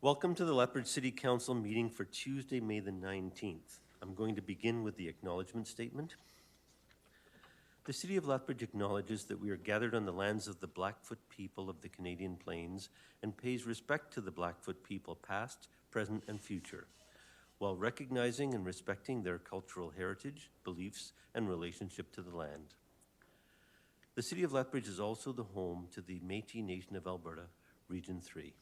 Welcome to the Lethbridge City Council meeting for Tuesday, May the 19th. I'm going to begin with the acknowledgement statement. The City of Lethbridge acknowledges that we are gathered on the lands of the Blackfoot people of the Canadian Plains and pays respect to the Blackfoot people past, present, and future, while recognizing and respecting their cultural heritage, beliefs, and relationship to the land. The City of Lethbridge is also the home to the Métis Nation of Alberta, Region 3.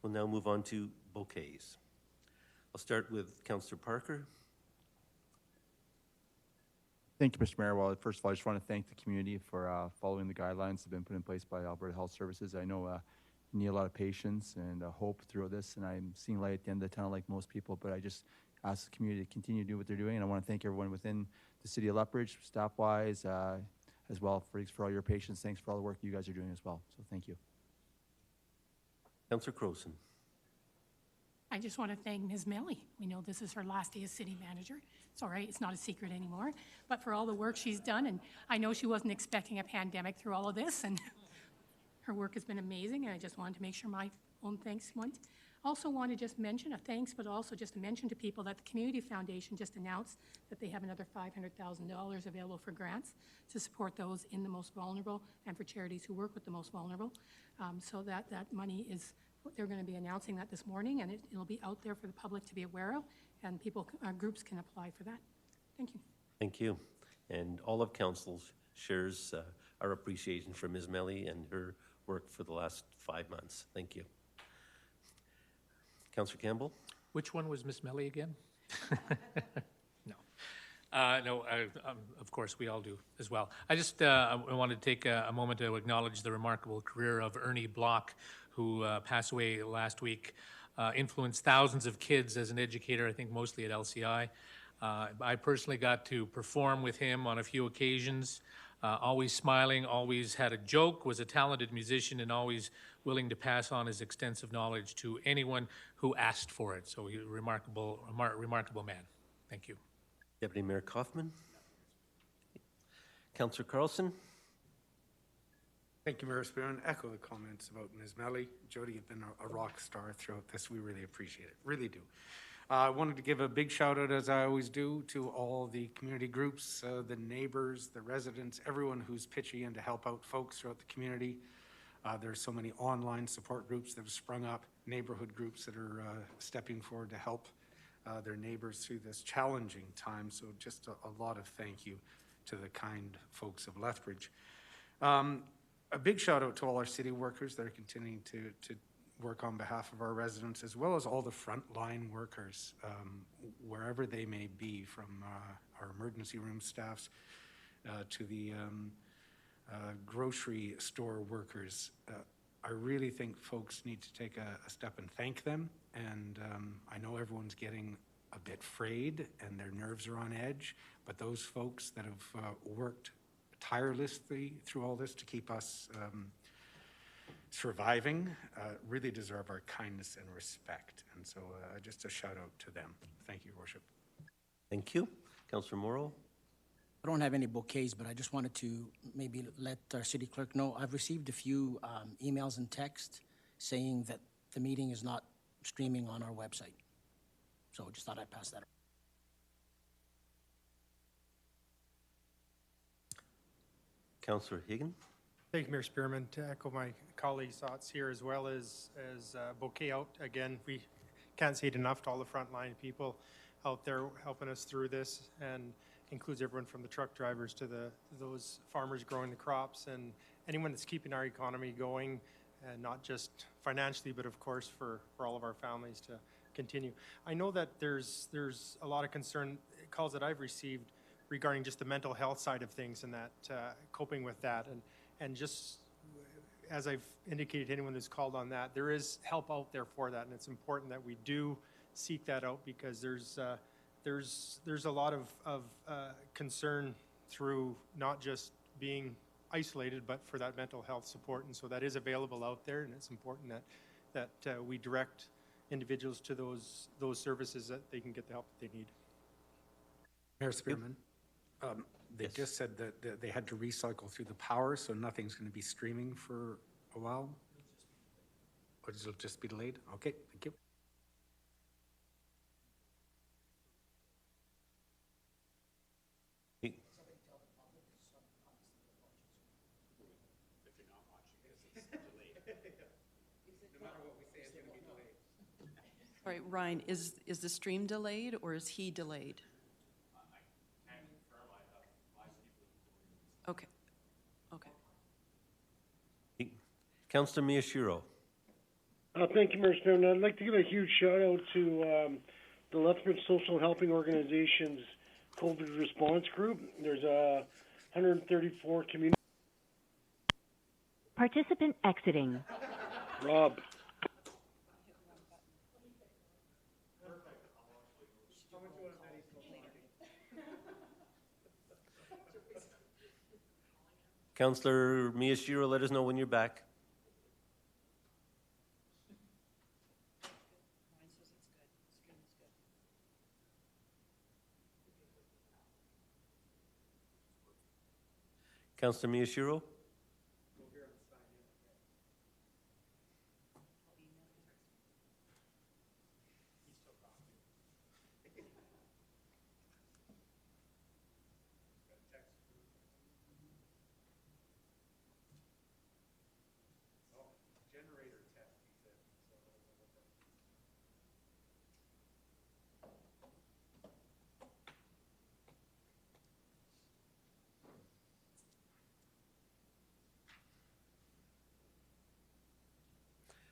We'll now move on to bouquets. I'll start with Councillor Parker. Thank you, Mr. Mayor. Well, first of all, I just want to thank the community for following the guidelines that have been put in place by Alberta Health Services. I know you need a lot of patience and hope through this, and I'm seeing light at the end of the tunnel like most people, but I just ask the community to continue to do what they're doing, and I want to thank everyone within the City of Lethbridge, staff-wise, as well, for all your patience. Thanks for all the work you guys are doing as well, so thank you. Councillor Crowson. I just want to thank Ms. Melly. We know this is her last day as city manager. It's all right, it's not a secret anymore. But for all the work she's done, and I know she wasn't expecting a pandemic through all of this, and her work has been amazing, and I just wanted to make sure my own thanks went. Also want to just mention a thanks, but also just to mention to people that the Community Foundation just announced that they have another $500,000 available for grants to support those in the most vulnerable and for charities who work with the most vulnerable. So that money is, they're going to be announcing that this morning, and it'll be out there for the public to be aware of, and people, groups can apply for that. Thank you. Thank you. And all of Council shares our appreciation for Ms. Melly and her work for the last 5 months. Thank you. Councillor Campbell? Which one was Miss Melly again? No. Of course, we all do as well. I just I wanted to take a moment to acknowledge the remarkable career of Ernie Block, who passed away last week, influenced thousands of kids as an educator, I think mostly at LCI. I personally got to perform with him on a few occasions, always smiling, always had a joke, was a talented musician, and always willing to pass on his extensive knowledge to anyone who asked for it. So he's a remarkable man. Thank you. Deputy Mayor Kauffman? Councillor Carlson? Thank you, Mayor Spearman. Echo the comments about Ms. Melly. Jody, you've been a rock star throughout this. We really appreciate it, really do. I wanted to give a big shout out, as I always do, to all the community groups, the neighbors, the residents, everyone who's pitching in to help out folks throughout the community. There's so many online support groups that have sprung up, neighborhood groups that are stepping forward to help their neighbors through this challenging time. So just a lot of thank you to the kind folks of Lethbridge. A big shout out to all our city workers that are continuing to work on behalf of our residents, as well as all the frontline workers, wherever they may be, from our emergency room staffs to the grocery store workers. I really think folks need to take a step and thank them. And I know everyone's getting a bit frayed and their nerves are on edge, but those folks that have worked tirelessly through all this to keep us surviving really deserve our kindness and respect. And so just a shout out to them. Thank you, Your Worship. Thank you. Councillor Morrow? I don't have any bouquets, but I just wanted to maybe let our city clerk know I've received a few emails and texts saying that the meeting is not streaming on our website. So just thought I'd pass that on. Councillor Higgin? Thank you, Mayor Spearman. To echo my colleagues' thoughts here, as well as bouquet out. Again, we can't say it enough to all the frontline people out there helping us through this, and includes everyone from the truck drivers to those farmers growing the crops and anyone that's keeping our economy going, and not just financially, but of course for all of our families to continue. I know that there's a lot of concern, calls that I've received regarding just the mental health side of things and that coping with that, and just as I've indicated to anyone who's called on that, there is help out there for that, and it's important that we do seek that out, because there's a lot of concern through not just being isolated, but for that mental health support, and so that is available out there, and it's important that we direct individuals to those services that they can get the help that they need. Mayor Spearman, they yes. Just said that they had to recycle through the power, so nothing's going to be streaming for a while. But it'll just be delayed? Okay, thank you. All right, Ryan, is the stream delayed or is he delayed? Okay, okay. Councillor Miyashiro. Thank you, Mayor Stone. I'd like to give a huge shout out to the Lethbridge Social Helping Organization's COVID response group. There's 134 community. Participant exiting. Rob. Councillor Miyashiro, let us know when you're back. Councillor Miyashiro?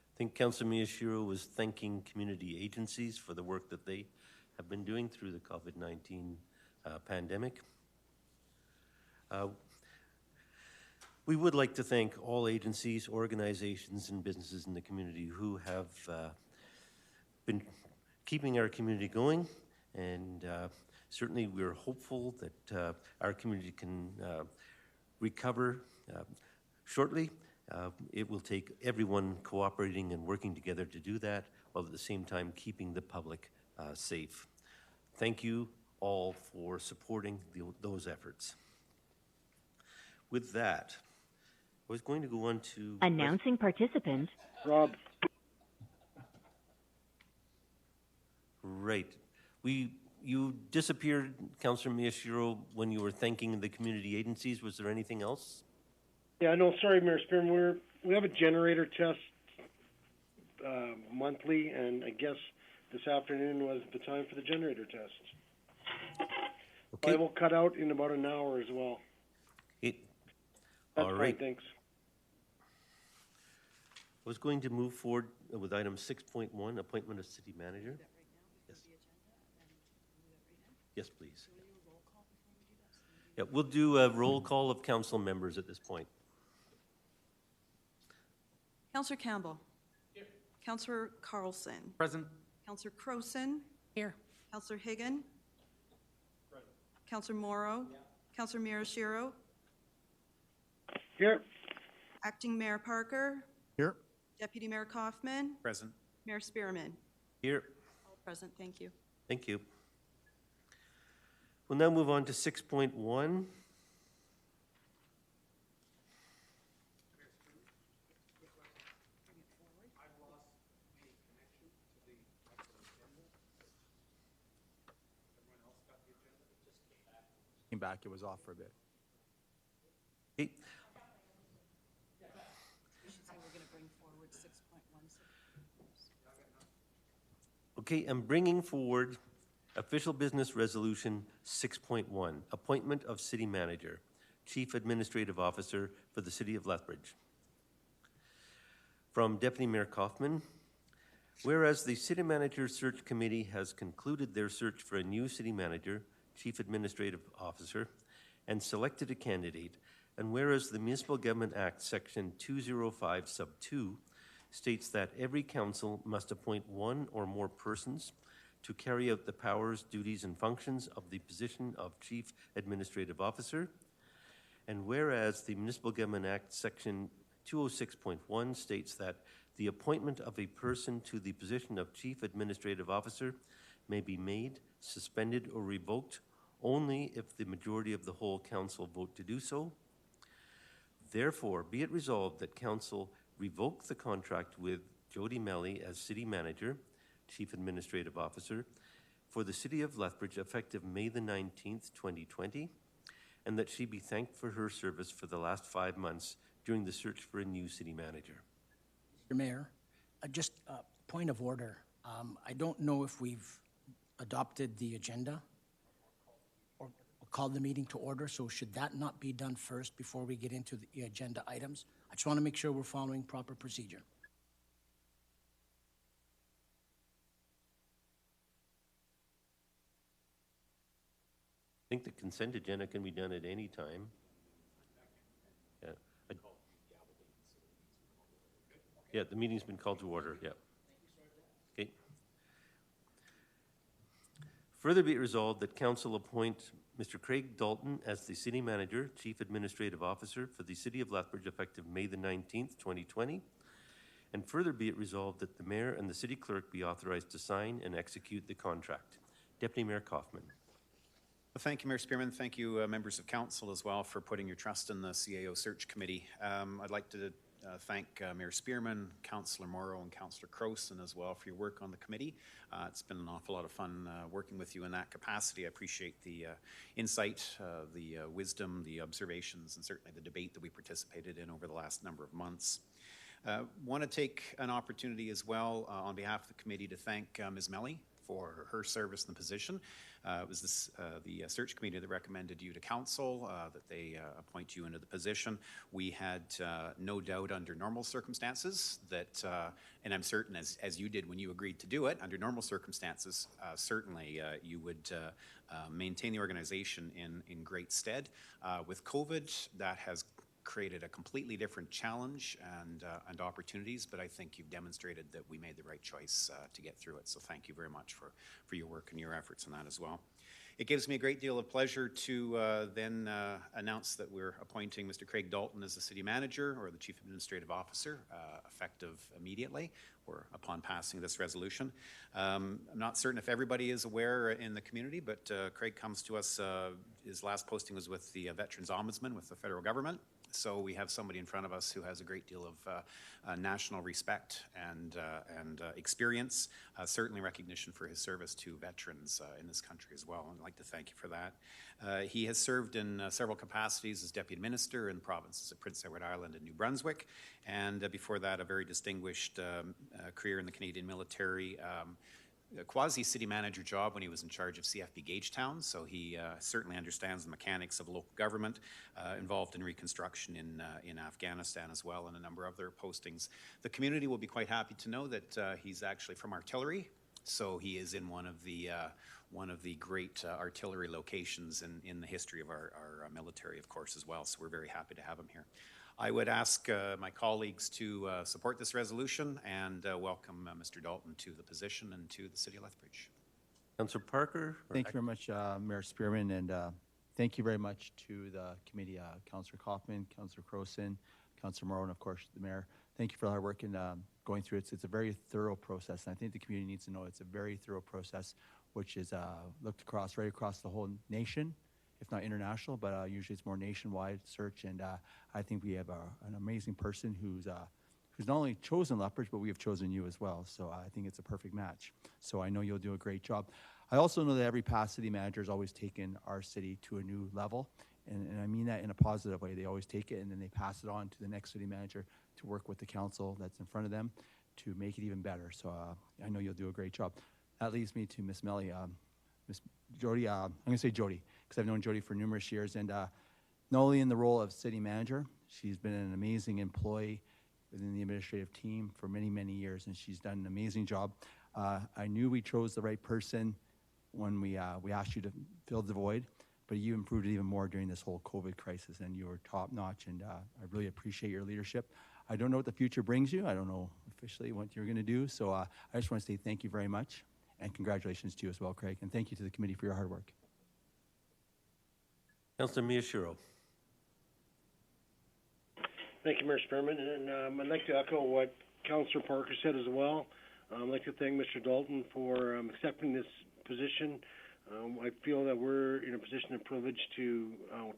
I think Councillor Miyashiro was thanking community agencies for the work that they have been doing through the COVID-19 pandemic. We would like to thank all agencies, organizations, and businesses in the community who have been keeping our community going, and certainly we're hopeful that our community can recover shortly. It will take everyone cooperating and working together to do that, while at the same time keeping the public safe. Thank you all for supporting those efforts. With that, I was going to go on to... Announcing participant. Rob. Right. You disappeared, Councillor Miyashiro, when you were thanking the community agencies. Was there anything else? Yeah, no, sorry, Mayor Spearman. We have a generator test monthly, and I guess this afternoon was the time for the generator test. Okay. I will cut out in about an hour as well. That's all fine, right. Thanks. I was going to move forward with item 6.1, appointment of city manager. Yes. Yes, please. Yeah, we'll do a roll call of council members at this point. Councillor Campbell. Here. Councillor Carlson. Present. Councillor Croson. Here. Councillor Higgin. Present. Councillor Morrow. Yeah. Councillor Miyashiro. Here. Acting Mayor Parker. Here. Deputy Mayor Kauffman. Present. Mayor Spearman. Here. All present, thank you. Thank you. We'll now move on to 6.1. Came back, it was off for a bit. Okay. We should say we're going to bring forward 6.1. Okay, I'm bringing forward official business resolution 6.1, appointment of city manager, chief administrative officer for the city of Lethbridge. From Deputy Mayor Kauffman, whereas the city manager search committee has concluded their search for a new city manager, chief administrative officer, and selected a candidate, and whereas the Municipal Government Act section 205 sub 2 states that every council must appoint one or more persons to carry out the powers, duties, and functions of the position of chief administrative officer, and whereas the Municipal Government Act section 206.1 states that the appointment of a person to the position of chief administrative officer may be made, suspended, or revoked only if the majority of the whole council vote to do so. Therefore, be it resolved that council revoke the contract with Jody Melly as City Manager, Chief Administrative Officer for the City of Lethbridge effective May the 19th, 2020, and that she be thanked for her service for the last 5 months during the search for a new city manager. Mr. Mayor, just a point of order. I don't know if we've adopted the agenda or called the meeting to order, so should that not be done first before we get into the agenda items? I just want to make sure we're following proper procedure. I think the consent agenda can be done at any time. Yeah. Yeah, the meeting's been called to order, yeah. Okay. Further be it resolved that Council appoint Mr. Craig Dalton as the City Manager, Chief Administrative Officer for the City of Lethbridge effective May the 19th, 2020. And further be it resolved that the Mayor and the City Clerk be authorized to sign and execute the contract. Deputy Mayor Kauffman. Well, thank you, Mayor Spearman. Thank you, members of Council, as well, for putting your trust in the CAO Search Committee. I'd like to thank Mayor Spearman, Councillor Morrow, and Councillor Crowson as well for your work on the committee. It's been an awful lot of fun working with you in that capacity. I appreciate the insight, the wisdom, the observations, and certainly the debate that we participated in over the last number of months. Want to take an opportunity as well on behalf of the committee to thank Ms. Melly for her service in the position. It was the search committee that recommended you to council, that they appoint you into the position. We had no doubt under normal circumstances that, and I'm certain as you did when you agreed to do it, under normal circumstances, certainly you would maintain the organization in great stead. With COVID, that has created a completely different challenge and opportunities, but I think you've demonstrated that we made the right choice to get through it. So thank you very much for your work and your efforts in that as well. It gives me a great deal of pleasure to then announce that we're appointing Mr. Craig Dalton as the City Manager or the Chief Administrative Officer, effective immediately or upon passing this resolution. I'm not certain if everybody is aware in the community, but Craig comes to us, his last posting was with the Veterans Ombudsman with the federal government. So we have somebody in front of us who has a great deal of national respect and experience, certainly recognition for his service to veterans in this country as well. And I'd like to thank you for that. He has served in several capacities as Deputy Minister in the provinces of Prince Edward Island and New Brunswick. And before that, a very distinguished career in the Canadian military. A quasi-city manager job when he was in charge of CFB Gagetown, so he certainly understands the mechanics of local government, involved in reconstruction in Afghanistan as well, and a number of other postings. The community will be quite happy to know that he's actually from artillery, so he is in one of the great artillery locations in the history of our military, of course, as well, so we're very happy to have him here. I would ask my colleagues to support this resolution and welcome Mr. Dalton to the position and to the City of Lethbridge. Councillor Parker. Thank you very much, Mayor Spearman, and thank you very much to the committee, Councillor Kauffman, Councillor Crowson, Councillor Morrow, and of course the Mayor. Thank you for all our work in going through it. It's a very thorough process, and I think the community needs to know it's a very thorough process, which is looked right across the whole nation, if not international, but usually it's more nationwide search. And I think we have an amazing person who's not only chosen Lethbridge, but we have chosen you as well. So I think it's a perfect match. So I know you'll do a great job. I also know that every past city manager has always taken our city to a new level. And I mean that in a positive way. They always take it and then they pass it on to the next city manager to work with the council that's in front of them to make it even better. So I know you'll do a great job. That leads me to Miss Melly. Miss Jody, I'm going to say Jody, because I've known Jody for numerous years, and not only in the role of city manager, she's been an amazing employee within the administrative team for many, many years, and she's done an amazing job. I knew we chose the right person when we asked you to fill the void, but you improved it even more during this whole COVID crisis, and you were top-notch, and I really appreciate your leadership. I don't know what the future brings you. I don't know officially what you're going to do, so I just want to say thank you very much. And congratulations to you as well, Craig. And thank you to the committee for your hard work. Councillor Miyashiro. Thank you, Mayor Spearman. And I'd like to echo what Councillor Parker said as well. I'd like to thank Mr. Dalton for accepting this position. I feel that we're in a position of privilege to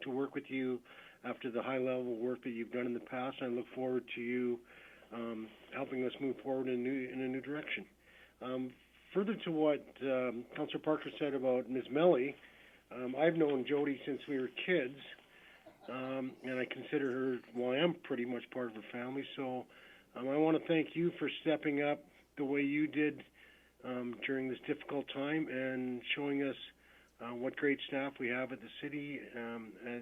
work with you after the high-level work that you've done in the past. I look forward to you helping us move forward in a new direction. Further to what Councillor Parker said about Ms. Melly, I've known Jody since we were kids, and I consider her, well, I am pretty much part of her family, so I want to thank you for stepping up the way you did during this difficult time and showing us what great staff we have at the city.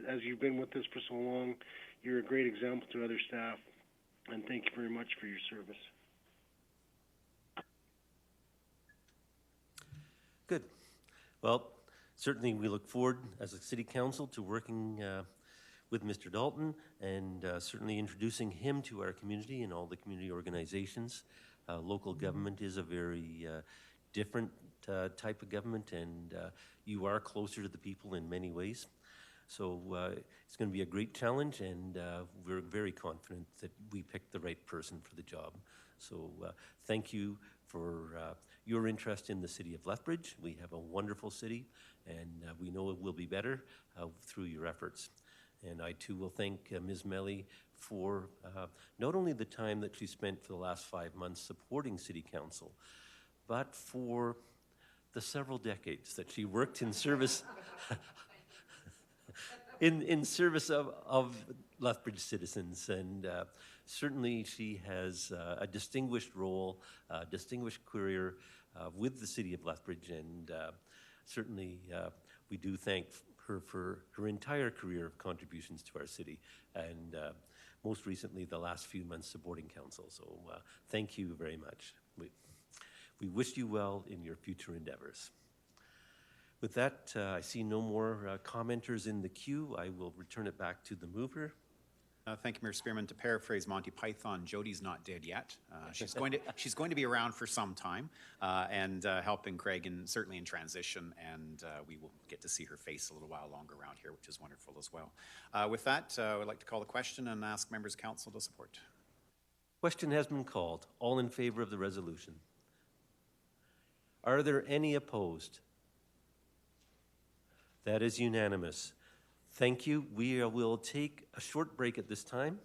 As you've been with us for so long, you're a great example to other staff, and thank you very much for your service. Good. Well, certainly we look forward as a city council to working with Mr. Dalton and certainly introducing him to our community and all the community organizations. Local government is a very different type of government, and you are closer to the people in many ways. So it's going to be a great challenge, and we're very confident that we picked the right person for the job. So thank you for your interest in the city of Lethbridge. We have a wonderful city, and we know it will be better through your efforts. And I too will thank Ms. Melly for not only the time that she spent for the last 5 months supporting City Council, but for the several decades that she worked in service in service of Lethbridge citizens. And certainly she has a distinguished role, a distinguished career with the city of Lethbridge, and certainly we do thank her for her entire career of contributions to our city, and most recently the last few months supporting council. So thank you very much. We wish you well in your future endeavors. With that, I see no more commenters in the queue. I will return it back to the mover. Thank you, Mayor Spearman. To paraphrase Monty Python, Jody's not dead yet. She's going to be around for some time and helping Craig, and certainly in transition. And we will get to see her face a little while longer around here, which is wonderful as well. With that, I would like to call the question and ask members of council to support. Question has been called. All in favor of the resolution? Are there any opposed? That is unanimous. Thank you. We will take a short break at this time.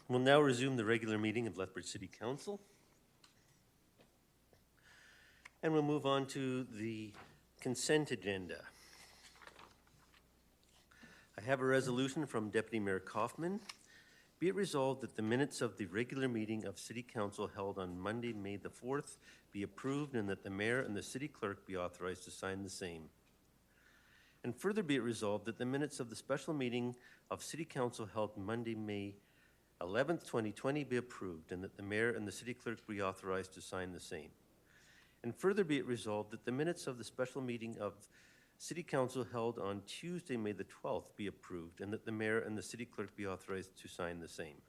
We'll now resume the regular meeting of Lethbridge City Council. And we'll move on to the consent agenda. I have a resolution from Deputy Mayor Kauffman. Be it resolved that the minutes of the regular meeting of City Council held on Monday, May the 4th, be approved and that the mayor and the city clerk be authorized to sign the same. And further be it resolved that the minutes of the special meeting of City Council held Monday, May 11th, 2020 be approved and that the mayor and the city clerk be authorized to sign the same. And further be it resolved that the minutes of the special meeting of City Council held on Tuesday, May the 12th be approved and that the mayor and the city clerk be authorized to sign the same.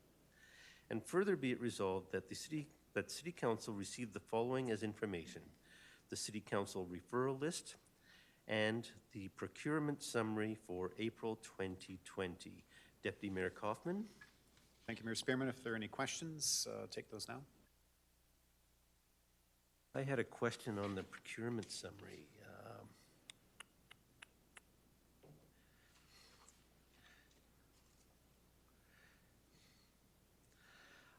And further be it resolved that City Council receive the following as information: the City Council referral list and the procurement summary for April 2020. Deputy Mayor Kauffman. Thank you, Mayor Spearman. If there are any questions, take those now. I had a question on the procurement summary.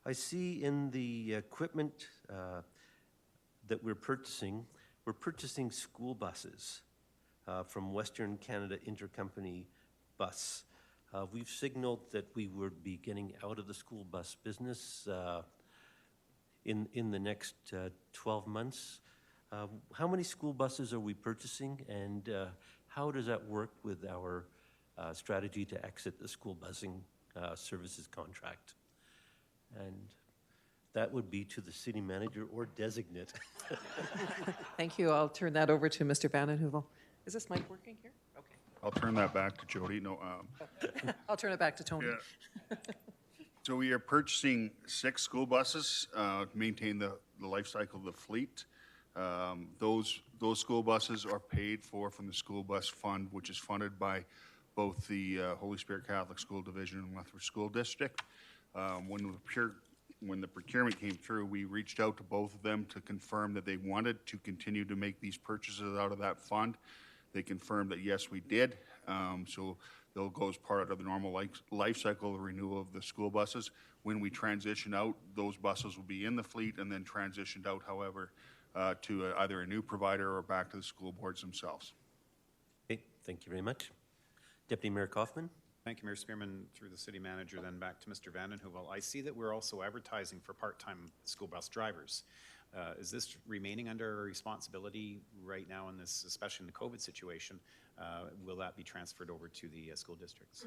I see in the equipment that we're purchasing school buses from Western Canada Intercompany Bus. We've signaled that we would be getting out of the school bus business in the next 12 months. How many school buses are we purchasing, and how does that work with our strategy to exit the school busing services contract? And that would be to the city manager or designate. Thank you. I'll turn that over to Mr. Vanden Heuvel. Is this mic working here? Okay. I'll turn that back to Jody. No, I'll turn it back to Tony. yeah. So we are purchasing 6 school buses to maintain the life cycle of the fleet. Those school buses are paid for from the school bus fund, which is funded by both the Holy Spirit Catholic School Division and Lethbridge School District. When the procurement came through, we reached out to both of them to confirm that they wanted to continue to make these purchases out of that fund. They confirmed that yes, we did. So they'll go as part of the normal life cycle of renewal of the school buses. When we transition out, those buses will be in the fleet and then transitioned out, however, to either a new provider or back to the school boards themselves. Okay, thank you very much. Deputy Mayor Kauffman. Thank you, Mayor Spearman. Through the city manager, then back to Mr. Vanden Heuvel. I see that we're also advertising for part-time school bus drivers. Is this remaining under our responsibility right now in this, especially in the COVID situation? Will that be transferred over to the school districts?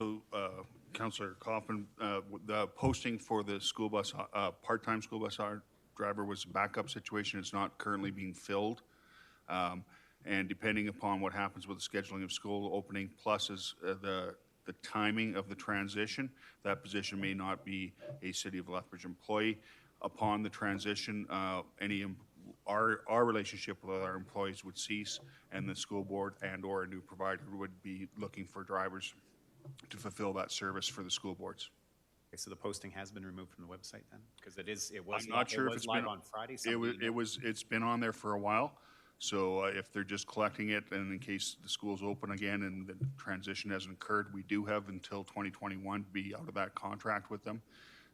So, Councillor Kauffman, the posting for the school bus, part-time school bus driver was a backup situation. It's not currently being filled. And depending upon what happens with the scheduling of school opening, plus the timing of the transition, that position may not be a City of Lethbridge employee. Upon the transition, our relationship with our employees would cease, and the school board and/or a new provider would be looking for drivers to fulfill that service for the school boards. Okay, so the posting has been removed from the website then, because it was I'm not sure if it's live been on Friday. It's been on there for a while. So if they're just collecting it, and in case the school's open again and the transition hasn't occurred, we do have until 2021 to be out of that contract with them.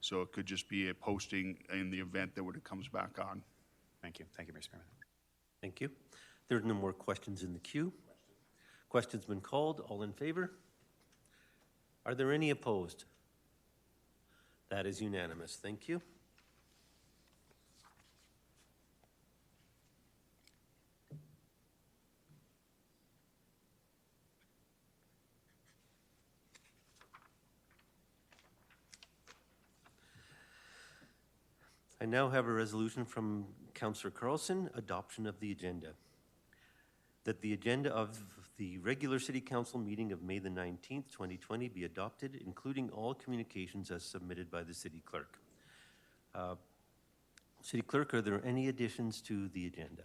So it could just be a posting in the event that it comes back on. Thank you. Thank you, Mr. Spearman. Thank you. There are no more questions in the queue. Questions been called. All in favor? Are there any opposed? That is unanimous. Thank you. I now have a resolution from Councillor Carlson, adoption of the agenda. That the agenda of the regular City Council meeting of May the 19th, 2020 be adopted, including all communications as submitted by the City Clerk. City Clerk, are there any additions to the agenda?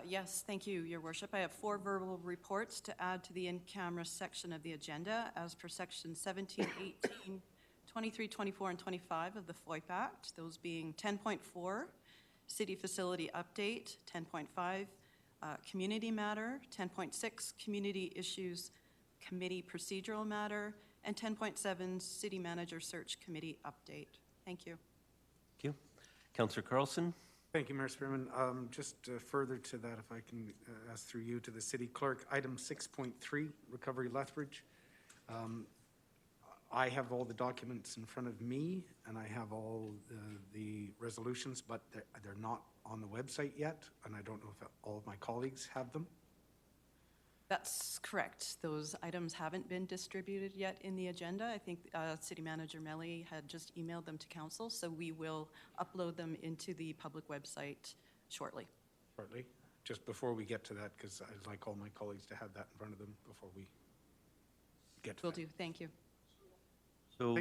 Yes, thank you, Your Worship. I have 4 verbal reports to add to the in-camera section of the agenda as per section 17, 18, 23, 24, and 25 of the FOIP Act, those being 10.4, City Facility Update, 10.5, Community Matter, 10.6, Community Issues Committee Procedural Matter, and 10.7 City Manager Search Committee update. Thank you. Thank you. Councillor Carlson? Thank you, Mayor Spearman. Just further to that, if I can ask through you to the city clerk, item 6.3, Recovery Lethbridge. I have all the documents in front of me, and I have all the resolutions, but they're not on the website yet, and I don't know if all of my colleagues have them. That's correct. Those items haven't been distributed yet in the agenda. I think City Manager Melly had just emailed them to council, so we will upload them into the public website shortly. Shortly, just before we get to that, because I'd like all my colleagues to have that in front of them before we get to Will that. do. Thank you. So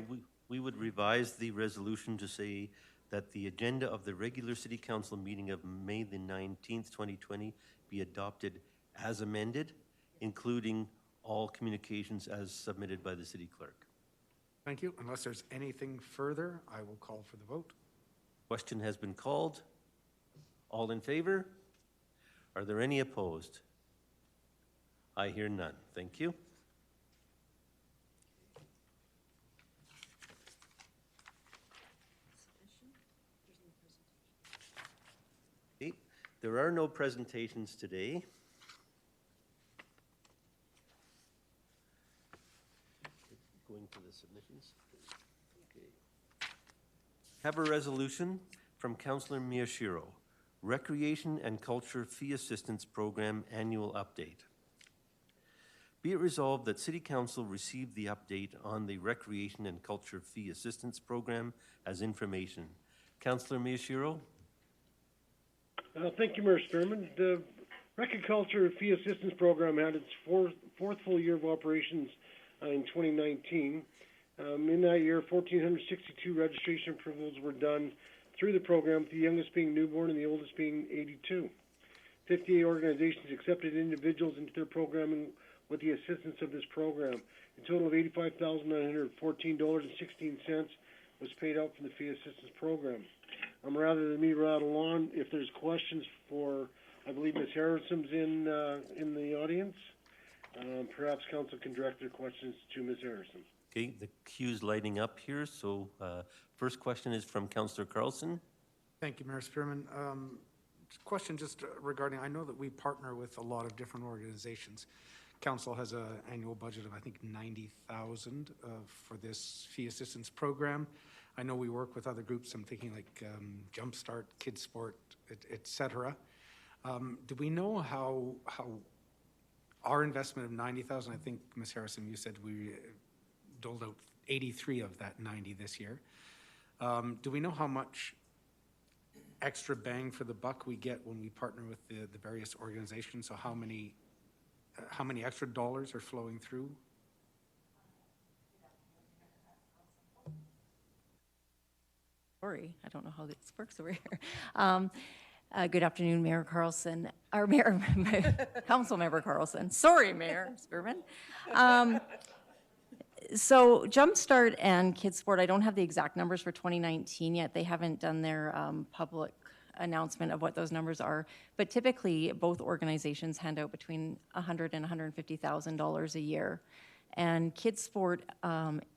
we would revise the resolution to say that the agenda of the regular city council meeting of May the 19th, 2020 be adopted as amended, including all communications as submitted by the city clerk. Thank you. Unless there's anything further, I will call for the vote. Question has been called. All in favor? Are there any opposed? I hear none. Thank you. Okay. There are no presentations today. Going to the submissions. Okay. Have a resolution from Councillor Miyashiro, Recreation and Culture Fee Assistance Program Annual Update. Be it resolved that City Council receive the update on the Recreation and Culture Fee Assistance Program as information. Councillor Miyashiro. Thank you, Mayor Spearman. The Rec and Culture Fee Assistance Program had its fourth full year of operations in 2019. In that year, 1,462 registration approvals were done through the program, with the youngest being newborn and the oldest being 82. 58 organizations accepted individuals into their programming with the assistance of this program. A total of $85,914.16 was paid out from the fee assistance program. Rather than me rattle on, if there's questions for, I believe Ms. Harrison's in the audience, perhaps council can direct their questions to Ms. Harrison. Okay, the queue's lighting up here. So first question is from Councillor Carlson. Thank you, Mayor Spearman. Question just regarding, I know that we partner with a lot of different organizations. Council has an annual budget of, I think, $90,000 for this fee assistance program. I know we work with other groups. I'm thinking like Jumpstart, Kids Sport, et cetera. Do we know how our investment of $90,000? I think Ms. Harrison, you said we doled out 83 of that 90 this year. Do we know how much extra bang for the buck we get when we partner with the various organizations? So how many extra dollars are flowing through? Sorry, I don't know how this works over here. Good afternoon, Mayor Carlson, or Council Member Carlson. Sorry, Mayor Spearman. So Jumpstart and Kids Sport, I don't have the exact numbers for 2019 yet. They haven't done their public announcement of what those numbers are. But typically, both organizations hand out between $100,000 and $150,000 a year. And Kids Sport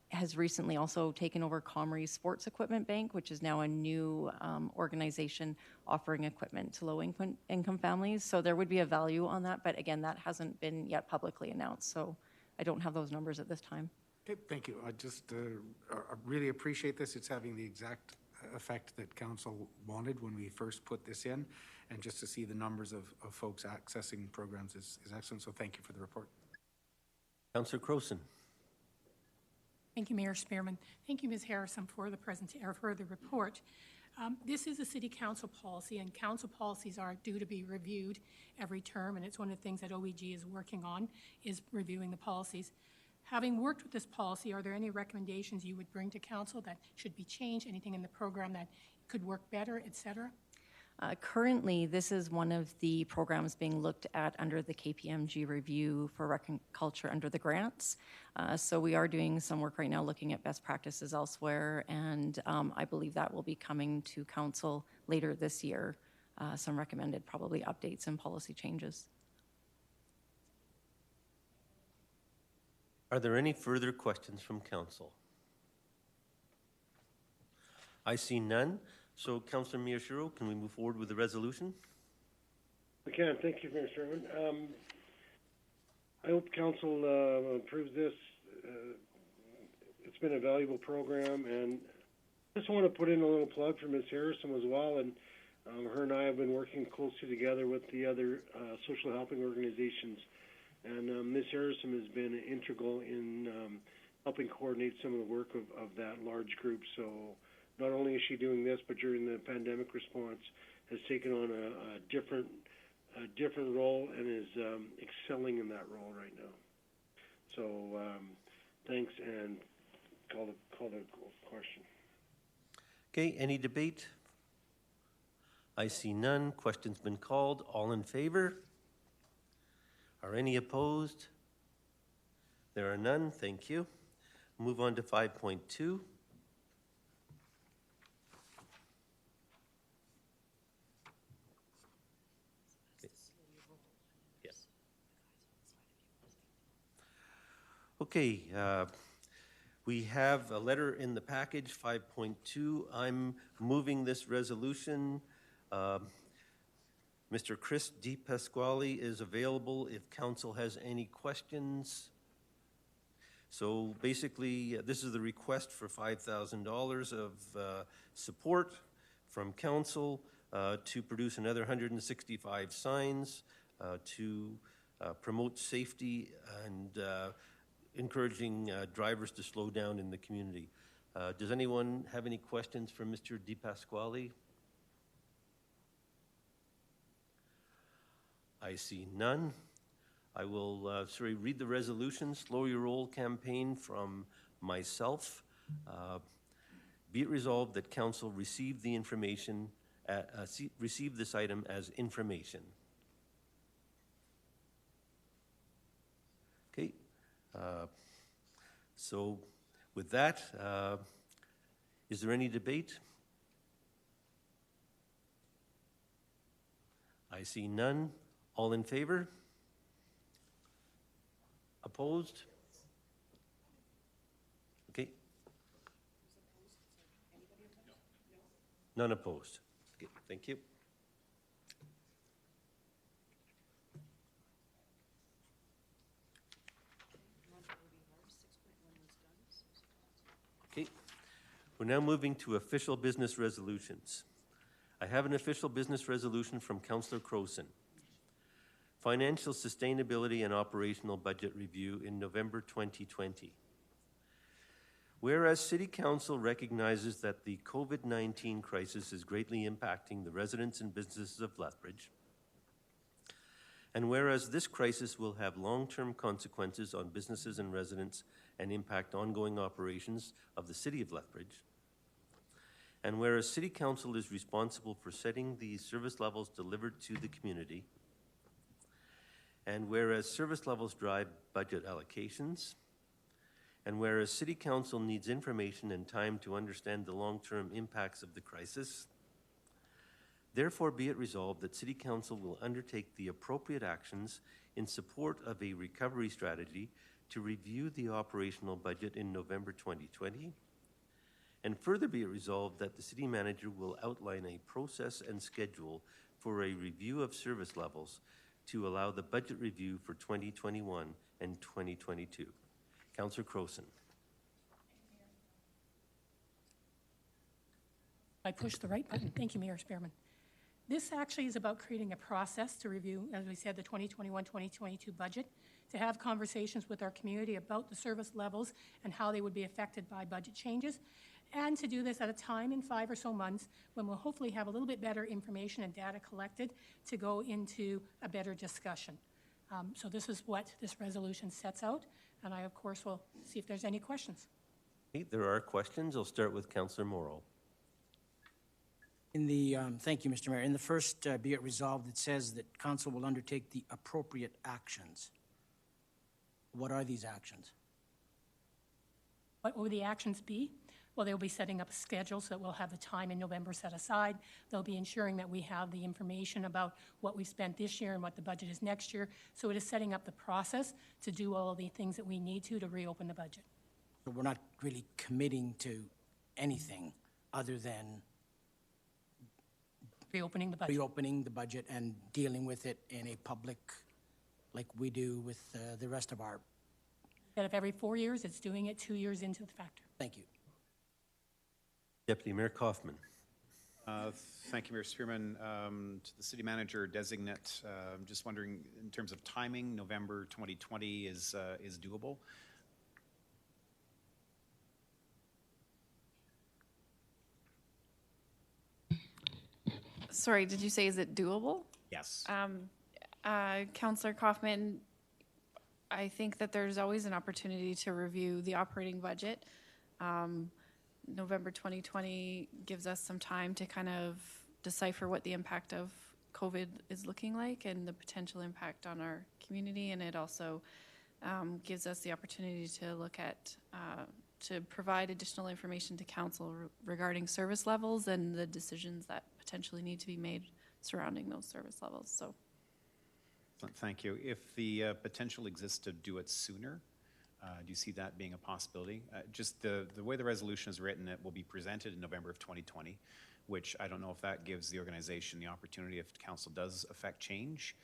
has recently also taken over Kpmg Sports Equipment Bank, which is now a new organization offering equipment to low-income families. So there would be a value on that, but again, that hasn't been yet publicly announced, so I don't have those numbers at this time. Okay, thank you. I just I really appreciate this. It's having the exact effect that council wanted when we first put this in, and just to see the numbers of folks accessing programs is excellent, so thank you for the report. Councillor Crowson. Thank you, Mayor Spearman. Thank you, Ms. Harrison, for the report. This is a city council policy, and council policies are due to be reviewed every term, and it's one of the things that OEG is working on, is reviewing the policies. Having worked with this policy, are there any recommendations you would bring to council that should be changed, anything in the program that could work better, et cetera? Currently, this is one of the programs being looked at under the Kpmg Review for Rec and Culture under the grants. So we are doing some work right now looking at best practices elsewhere, and I believe that will be coming to council later this year, some recommended probably updates and policy changes. Are there any further questions from council? I see none. So, Councillor Miyashiro, can we move forward with the resolution? We can. Thank you, Mr. Chairman. I hope council approves this. It's been a valuable program, and I just want to put in a little plug for Ms. Harrison as well. And her and I have been working closely together with the other social helping organizations. And Ms. Harrison has been integral in helping coordinate some of the work of that large group. So not only is she doing this, but during the pandemic response has taken on a different role and is excelling in that role right now. So thanks, and call the question. Okay, any debate? I see none. Question's been called. All in favor? Are any opposed? There are none. Thank you. Move on to 5.2. Yes. Okay, we have a letter in the package, 5.2. I'm moving this resolution. Mr. Chris DePasquale is available if council has any questions. So basically, this is the request for $5,000 of support from council to produce another 165 signs to promote safety and encouraging drivers to slow down in the community. Does anyone have any questions for Mr. DePasquale? I see none. I will read the resolution, Slow Your Roll campaign from myself. Be it resolved that council receive the information, receive this item as information. Okay. So with that, is there any debate? I see none. All in favor? Opposed? Okay. None opposed. Okay, thank you. Okay. We're now moving to official business resolutions. I have an official business resolution from Councillor Crowson. Financial Sustainability and Operational Budget Review in November 2020. Whereas City Council recognizes that the COVID-19 crisis is greatly impacting the residents and businesses of Lethbridge, and whereas this crisis will have long-term consequences on businesses and residents and impact ongoing operations of the City of Lethbridge, and whereas City Council is responsible for setting the service levels delivered to the community, and whereas service levels drive budget allocations, and whereas City Council needs information and time to understand the long-term impacts of the crisis, therefore be it resolved that City Council will undertake the appropriate actions in support of a recovery strategy to review the operational budget in November 2020, and further be it resolved that the City Manager will outline a process and schedule for a review of service levels to allow the budget review for 2021 and 2022. Councillor Crowson. I pushed the right button. Thank you, Mayor Spearman. This actually is about creating a process to review, as we said, the 2021-2022 budget, to have conversations with our community about the service levels and how they would be affected by budget changes, and to do this at a time in 5 or so months when we'll hopefully have a little bit better information and data collected to go into a better discussion. So this is what this resolution sets out, and I, of course, will see if there's any questions. Okay, there are questions. I'll start with Councillor Morrow. In the, thank you, Mr. Mayor. In the first be it resolved, it says that council will undertake the appropriate actions. What are these actions? What will the actions be? Well, they'll be setting up a schedule so that we'll have the time in November set aside. They'll be ensuring that we have the information about what we've spent this year and what the budget is next year. So it is setting up the process to do all of the things that we need to reopen the budget. So we're not really committing to anything other than Reopening the budget. reopening the budget and dealing with it in a public, like we do with the rest of our, Instead of every 4 years, it's doing it 2 years into the factor. thank you. Deputy Mayor Kauffman. Thank you, Mayor Spearman. To the city manager designate, I'm just wondering, in terms of timing, November 2020 is doable? Sorry, did you say, is it doable? Yes. Councillor Kauffman, I think that there's always an opportunity to review the operating budget. November 2020 gives us some time to kind of decipher what the impact of COVID is looking like and the potential impact on our community. And it also gives us the opportunity to look at, to provide additional information to council regarding service levels and the decisions that potentially need to be made surrounding those service levels. So, thank you. If the potential exists to do it sooner, do you see that being a possibility? Just the way the resolution is written, it will be presented in November of 2020, which I don't know if that gives the organization the opportunity, if council does affect change,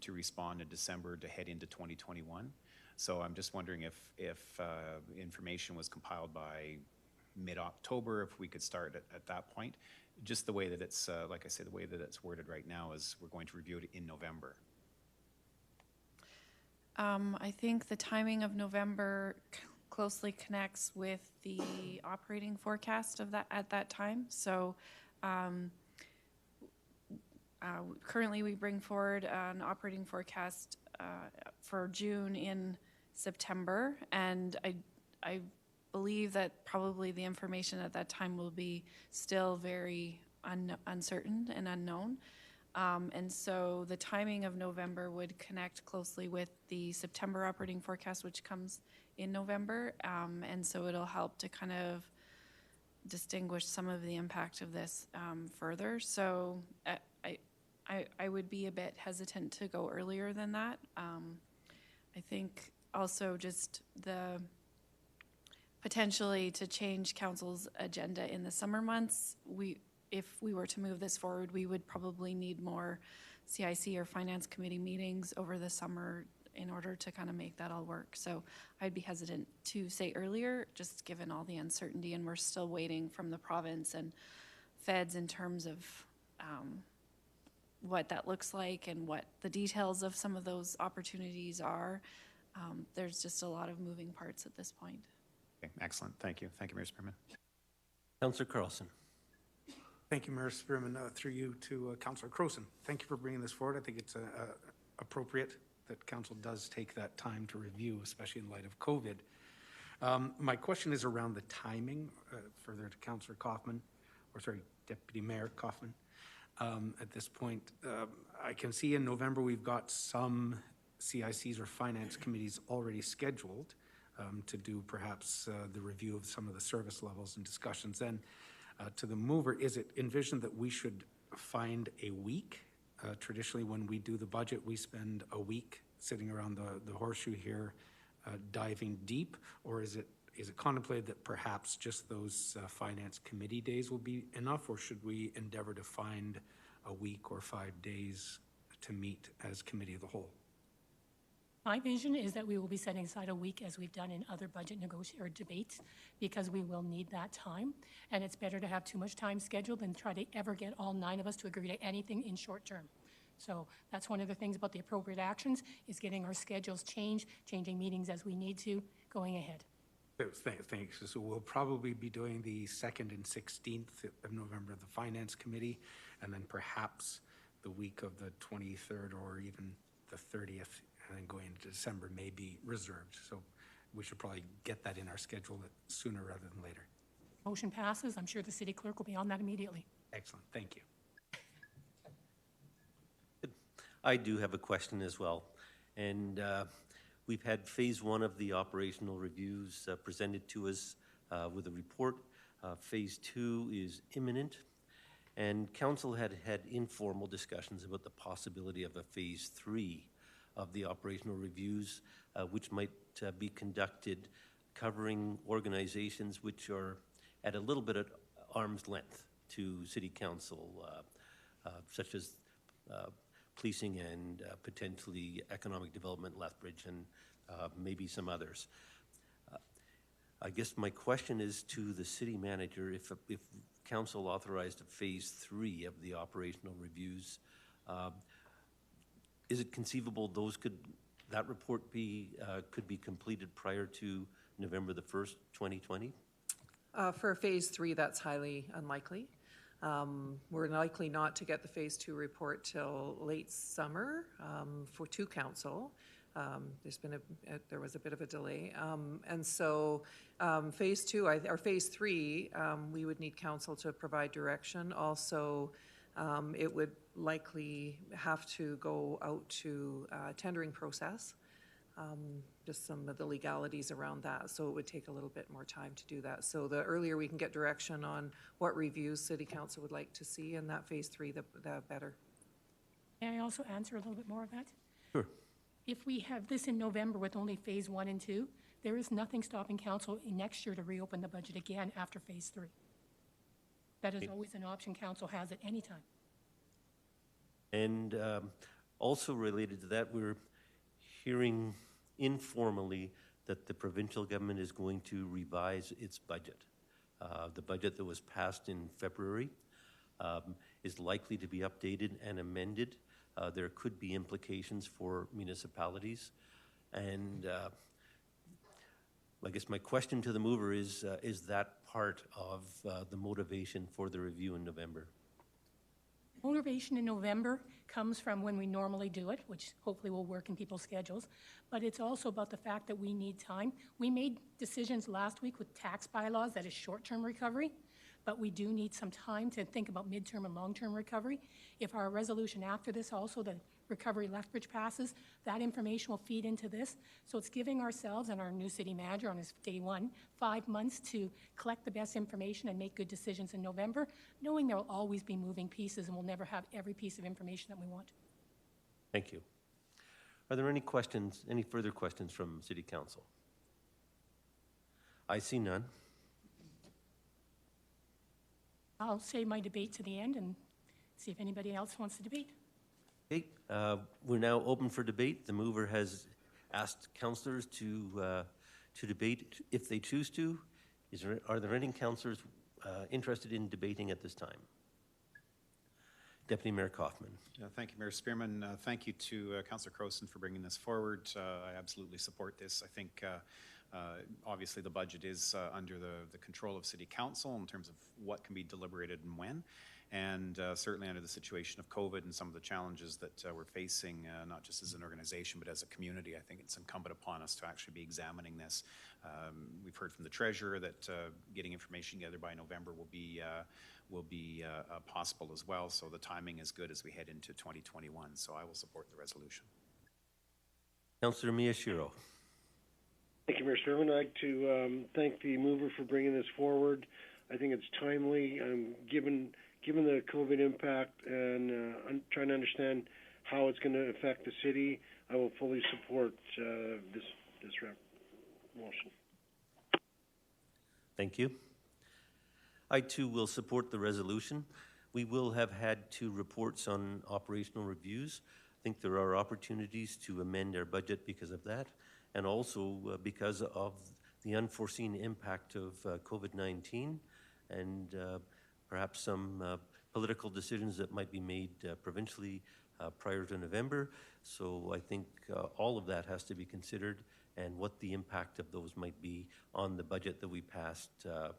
to respond in December to head into 2021. So I'm just wondering if information was compiled by mid-October, if we could start at that point. Just the way that it's, like I say, the way that it's worded right now is we're going to review it in November. I think the timing of November closely connects with the operating forecast of that at that time. So currently we bring forward an operating forecast for June in September, and I believe that probably the information at that time will be still very uncertain and unknown. And so the timing of November would connect closely with the September operating forecast, which comes in November. And so it'll help to kind of distinguish some of the impact of this further. So I would be a bit hesitant to go earlier than that. I think also just the potentially to change council's agenda in the summer months, if we were to move this forward, we would probably need more CIC or Finance Committee meetings over the summer in order to kind of make that all work. So I'd be hesitant to say earlier, just given all the uncertainty, and we're still waiting from the province and feds in terms of what that looks like and what the details of some of those opportunities are. There's just a lot of moving parts at this point. Okay, excellent. Thank you. Thank you, Mayor Spearman. Councillor Carlson. Thank you, Mayor Spearman. Through you to Councillor Crowson. Thank you for bringing this forward. I think it's appropriate that council does take that time to review, especially in light of COVID. My question is around the timing, further to Councillor Kauffman, or sorry, Deputy Mayor Kauffman. At this point, I can see in November we've got some CICs or finance committees already scheduled to do perhaps the review of some of the service levels and discussions. Then to the mover, is it envisioned that we should find a week? Traditionally, when we do the budget, we spend a week sitting around the horseshoe here diving deep, or is it contemplated that perhaps just those finance committee days will be enough, or should we endeavor to find a week or 5 days to meet as committee of the whole? My vision is that we will be setting aside a week, as we've done in other budget or debates, because we will need that time. And it's better to have too much time scheduled than try to ever get all 9 of us to agree to anything in short term. So that's one of the things about the appropriate actions, is getting our schedules changed, changing meetings as we need to, going ahead. Thanks. So we'll probably be doing the 2nd and 16th of November, the Finance Committee, and then perhaps the week of the 23rd or even the 30th, and then going into December may be reserved. So we should probably get that in our schedule sooner rather than later. Motion passes. I'm sure the city clerk will be on that immediately. Excellent. Thank you. I do have a question as well. And we've had phase 1 of the operational reviews presented to us with a report. Phase 2 is imminent, and council had informal discussions about the possibility of a Phase 3 of the operational reviews, which might be conducted covering organizations which are at a little bit at arm's length to City Council, such as policing and potentially economic development, Lethbridge, and maybe some others. I guess my question is to the city manager, if council authorized a Phase 3 of the operational reviews, is it conceivable that report could be completed prior to November the 1st, 2020? For Phase 3, that's highly unlikely. We're likely not to get the Phase 2 report till late summer for council. There was a bit of a delay. And so Phase 2, or Phase 3, we would need council to provide direction. Also, it would likely have to go out to tendering process, just some of the legalities around that. So it would take a little bit more time to do that. So the earlier we can get direction on what reviews City Council would like to see in that Phase 3, the better. May I also answer a little bit more of that? Sure. If we have this in November with only Phase 1 and 2, there is nothing stopping council next year to reopen the budget again after Phase 3. That is always an option council has at any time. And also related to that, we're hearing informally that the provincial government is going to revise its budget. The budget that was passed in February is likely to be updated and amended. There could be implications for municipalities. And I guess my question to the mover is that part of the motivation for the review in November? Motivation in November comes from when we normally do it, which hopefully will work in people's schedules, but it's also about the fact that we need time. We made decisions last week with tax bylaws that is short-term recovery, but we do need some time to think about midterm and long-term recovery. If our resolution after this also, the recovery Lethbridge passes, that information will feed into this. So it's giving ourselves and our new city manager on his day 1, 5 months to collect the best information and make good decisions in November, knowing there will always be moving pieces and we'll never have every piece of information that we want. Thank you. Are there any questions, any further questions from City Council? I see none. I'll save my debate to the end and see if anybody else wants to debate. Okay, we're now open for debate. The mover has asked councillors to debate if they choose to. Are there any councillors interested in debating at this time? Deputy Mayor Kauffman. Thank you, Mayor Spearman. Thank you to Councillor Crowson for bringing this forward. I absolutely support this. I think obviously the budget is under the control of City Council in terms of what can be deliberated and when. And certainly under the situation of COVID and some of the challenges that we're facing, not just as an organization, but as a community, I think it's incumbent upon us to actually be examining this. We've heard from the Treasurer that getting information together by November will be possible as well. So the timing is good as we head into 2021. So I will support the resolution. Councillor Miyashiro. Thank you, Mayor Spearman. I'd like to thank the mover for bringing this forward. I think it's timely, given the COVID impact, and I'm trying to understand how it's going to affect the city. I will fully support this motion. Thank you. I too will support the resolution. We will have had 2 reports on operational reviews. I think there are opportunities to amend our budget because of that, and also because of the unforeseen impact of COVID-19 and perhaps some political decisions that might be made provincially prior to November. So I think all of that has to be considered, and what the impact of those might be on the budget that we passed a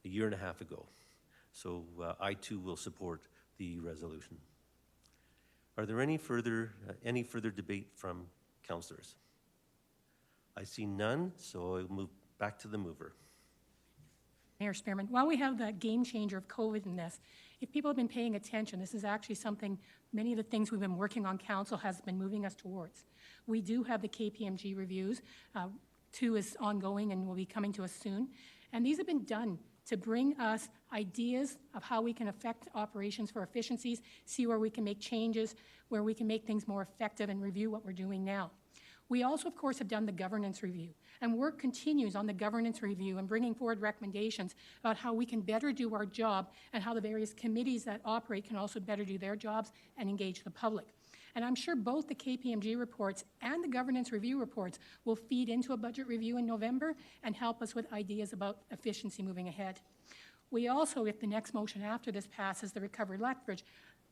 year and a half ago. So I too will support the resolution. Are there any further debate from councillors? I see none, so I'll move back to the mover. Mayor Spearman, while we have the game changer of COVID in this, if people have been paying attention, this is actually something, many of the things we've been working on council has been moving us towards. We do have the Kpmg reviews. 2 is ongoing and will be coming to us soon. And these have been done to bring us ideas of how we can affect operations for efficiencies, see where we can make changes, where we can make things more effective, and review what we're doing now. We also, of course, have done the governance review, and work continues on the governance review and bringing forward recommendations about how we can better do our job and how the various committees that operate can also better do their jobs and engage the public. And I'm sure both the KPMG reports and the governance review reports will feed into a budget review in November and help us with ideas about efficiency moving ahead. We also, if the next motion after this passes, the Recovery Lethbridge,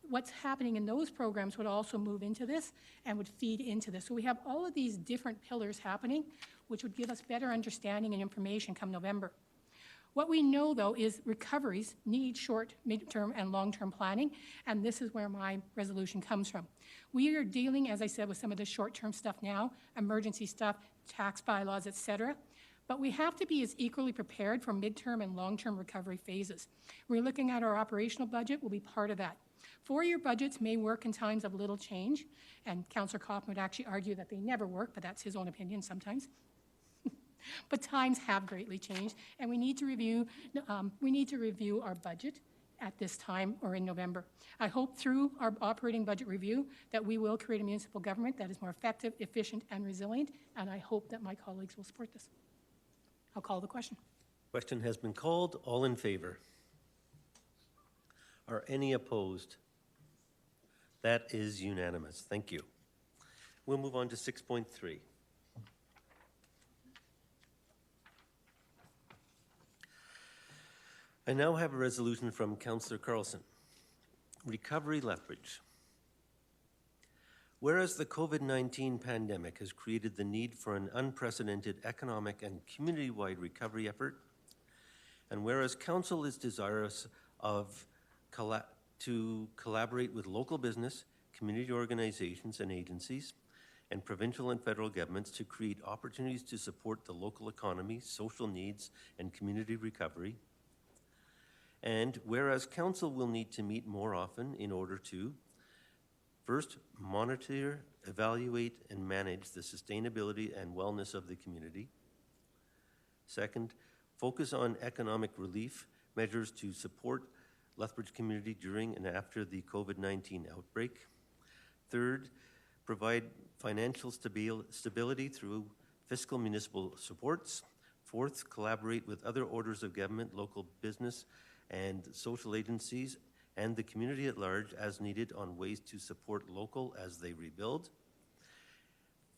what's happening in those programs would also move into this and would feed into this. So we have all of these different pillars happening, which would give us better understanding and information come November. What we know, though, is recoveries need short, mid-term, and long-term planning, and this is where my resolution comes from. We are dealing, as I said, with some of the short-term stuff now, emergency stuff, tax bylaws, et cetera, but we have to be as equally prepared for mid-term and long-term recovery phases. We're looking at our operational budget will be part of that. Four-year budgets may work in times of little change, and Councillor Kauffman would actually argue that they never work, but that's his own opinion sometimes. But times have greatly changed, and we need to review our budget at this time or in November. I hope through our operating budget review that we will create a municipal government that is more effective, efficient, and resilient, and I hope that my colleagues will support this. I'll call the question. Question has been called. All in favor? Are any opposed? That is unanimous. Thank you. We'll move on to 6.3. I now have a resolution from Councillor Carlson. Recovery Lethbridge. Whereas the COVID-19 pandemic has created the need for an unprecedented economic and community-wide recovery effort, and whereas Council is desirous of to collaborate with local business, community organizations and agencies, and provincial and federal governments to create opportunities to support the local economy, social needs, and community recovery, and whereas Council will need to meet more often in order to, first, monitor, evaluate, and manage the sustainability and wellness of the community. Second, focus on economic relief measures to support Lethbridge community during and after the COVID-19 outbreak. Third, provide financial stability through fiscal municipal supports. Fourth, collaborate with other orders of government, local business, and social agencies and the community at large as needed on ways to support local as they rebuild.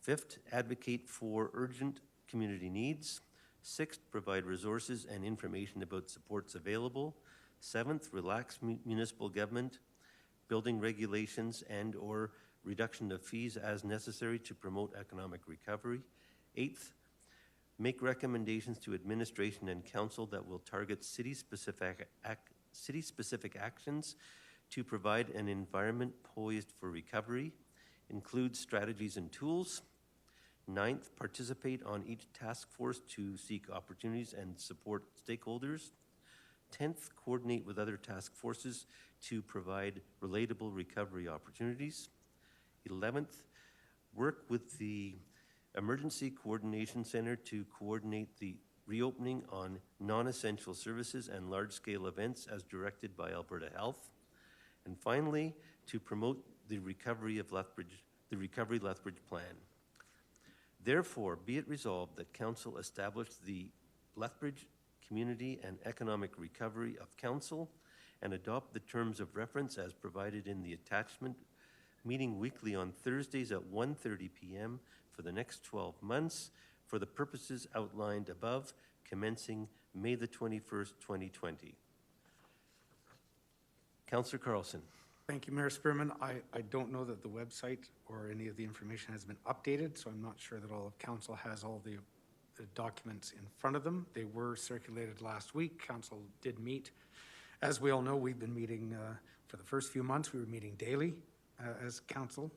Fifth, advocate for urgent community needs. Sixth, provide resources and information about supports available. Seventh, relax municipal government, building regulations and or reduction of fees as necessary to promote economic recovery. Eighth, make recommendations to administration and council that will target city-specific actions to provide an environment poised for recovery, include strategies and tools. Ninth, participate on each task force to seek opportunities and support stakeholders. 10th, coordinate with other task forces to provide relatable recovery opportunities. 11th, work with the Emergency Coordination Center to coordinate the reopening on non-essential services and large-scale events as directed by Alberta Health. And finally, to promote the Recovery Lethbridge Plan. Therefore, be it resolved that Council establish the Lethbridge Community and Economic Recovery of Council and adopt the terms of reference as provided in the attachment, meeting weekly on Thursdays at 1:30 p.m. for the next 12 months for the purposes outlined above, commencing May the 21st, 2020. Councillor Carlson. Thank you, Mayor Spearman. I don't know that the website or any of the information has been updated, so I'm not sure that all of Council has all the documents in front of them. They were circulated last week. Council did meet. As we all know, we've been meeting for the first few months. We were meeting daily as Council.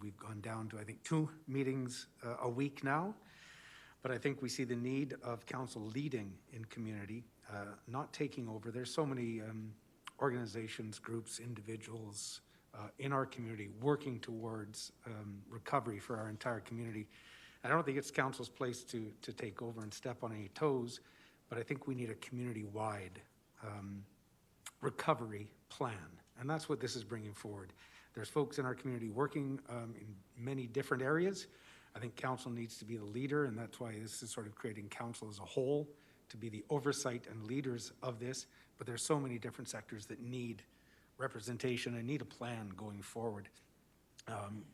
We've gone down to, I think, 2 meetings a week now. But I think we see the need of Council leading in community, not taking over. There's so many organizations, groups, individuals in our community working towards recovery for our entire community. I don't think it's Council's place to take over and step on any toes, but I think we need a community-wide recovery plan, and that's what this is bringing forward. There's folks in our community working in many different areas. I think council needs to be the leader, and that's why this is sort of creating council as a whole to be the oversight and leaders of this, but there's so many different sectors that need representation and need a plan going forward.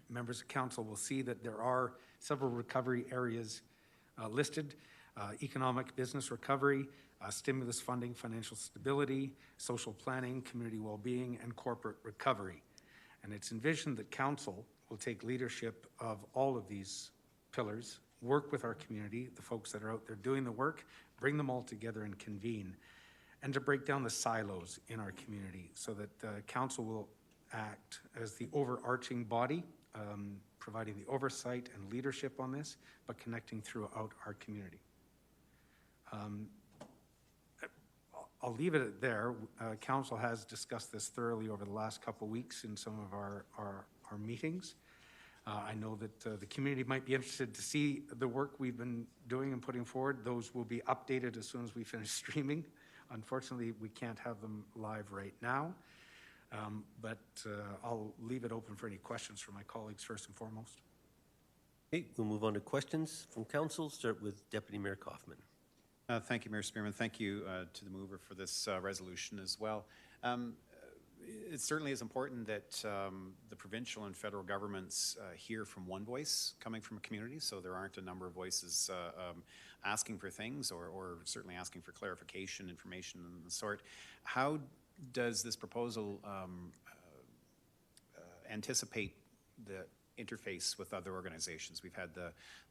Members of council will see that there are several recovery areas listed: economic business recovery, stimulus funding, financial stability, social planning, community well-being, and corporate recovery. And it's envisioned that council will take leadership of all of these pillars, work with our community, the folks that are out there doing the work, bring them all together and convene, and to break down the silos in our community so that council will act as the overarching body, providing the oversight and leadership on this, but connecting throughout our community. I'll leave it at there. Council has discussed this thoroughly over the last couple of weeks in some of our meetings. I know that the community might be interested to see the work we've been doing and putting forward. Those will be updated as soon as we finish streaming. Unfortunately, we can't have them live right now, but I'll leave it open for any questions from my colleagues first and foremost. Okay, we'll move on to questions from council. Start with Deputy Mayor Kauffman. Thank you, Mayor Spearman. Thank you to the mover for this resolution as well. It certainly is important that the provincial and federal governments hear from one voice coming from a community, so there aren't a number of voices asking for things or certainly asking for clarification, information and the sort. How does this proposal anticipate the interface with other organizations? We've had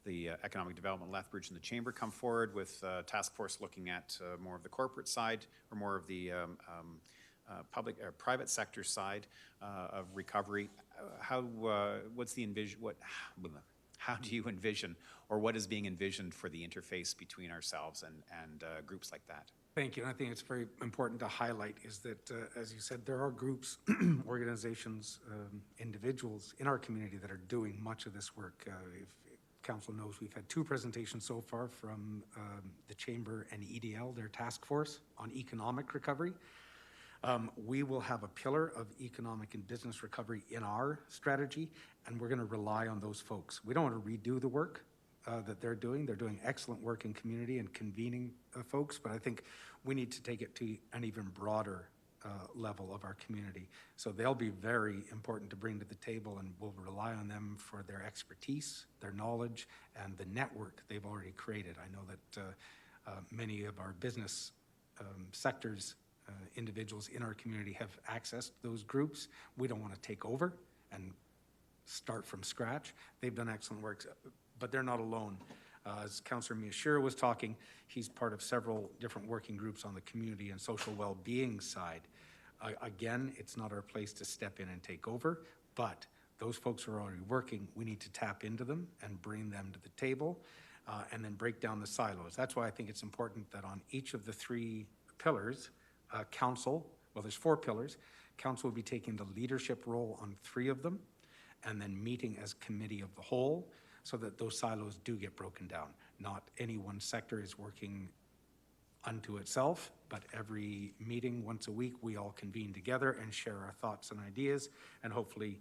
the Economic Development Lethbridge and the Chamber come forward with a task force looking at more of the corporate side or more of the public or private sector side of recovery. How do you envision, or what is being envisioned for the interface between ourselves and groups like that? Thank you. And I think it's very important to highlight is that, as you said, there are groups, organizations, individuals in our community that are doing much of this work. If council knows, we've had 2 presentations so far from the Chamber and EDL, their task force on economic recovery. We will have a pillar of economic and business recovery in our strategy, and we're going to rely on those folks. We don't want to redo the work that they're doing. They're doing excellent work in community and convening folks, but I think we need to take it to an even broader level of our community. So they'll be very important to bring to the table, and we'll rely on them for their expertise, their knowledge, and the network they've already created. I know that many of our business sectors, individuals in our community have accessed those groups. We don't want to take over and start from scratch. They've done excellent work, but they're not alone. As Councillor Miyashiro was talking, he's part of several different working groups on the community and social well-being side. Again, it's not our place to step in and take over, but those folks are already working. We need to tap into them and bring them to the table and then break down the silos. That's why I think it's important that on each of the 3 pillars, council, well, there's 4 pillars, council will be taking the leadership role on 3 of them and then meeting as committee of the whole, so that those silos do get broken down. Not any one sector is working unto itself, but every meeting once a week, we all convene together and share our thoughts and ideas and hopefully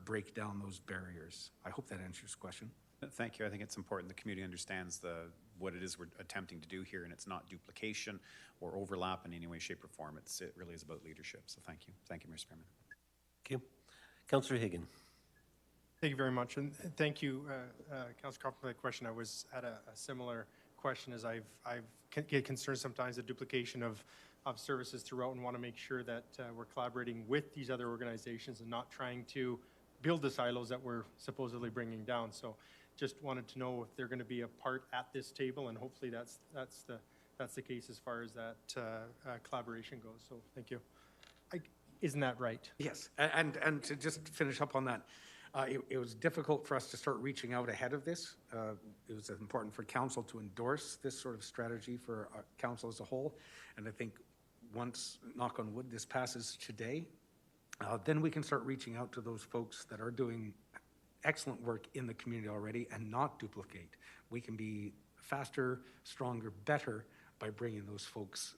break down those barriers. I hope that answers your question. Thank you. I think it's important the community understands what it is we're attempting to do here, and it's not duplication or overlap in any way, shape, or form. It really is about leadership. So thank you. Thank you, Mr. Spearman. Okay. Councillor Higgin. Thank you very much, and thank you, Councillor Kauffman, for that question. I was at a similar question, as I've get concerned sometimes the duplication of services throughout, and want to make sure that we're collaborating with these other organizations and not trying to build the silos that we're supposedly bringing down. So, just wanted to know if they're going to be a part at this table, and hopefully that's the case as far as that collaboration goes. So, thank you. Isn't that right? Yes, and to just finish up on that. It was difficult for us to start reaching out ahead of this. It was important for council to endorse this sort of strategy for council as a whole. And I think once, knock on wood, this passes today, then we can start reaching out to those folks that are doing excellent work in the community already and not duplicate. We can be faster, stronger, better by bringing those folks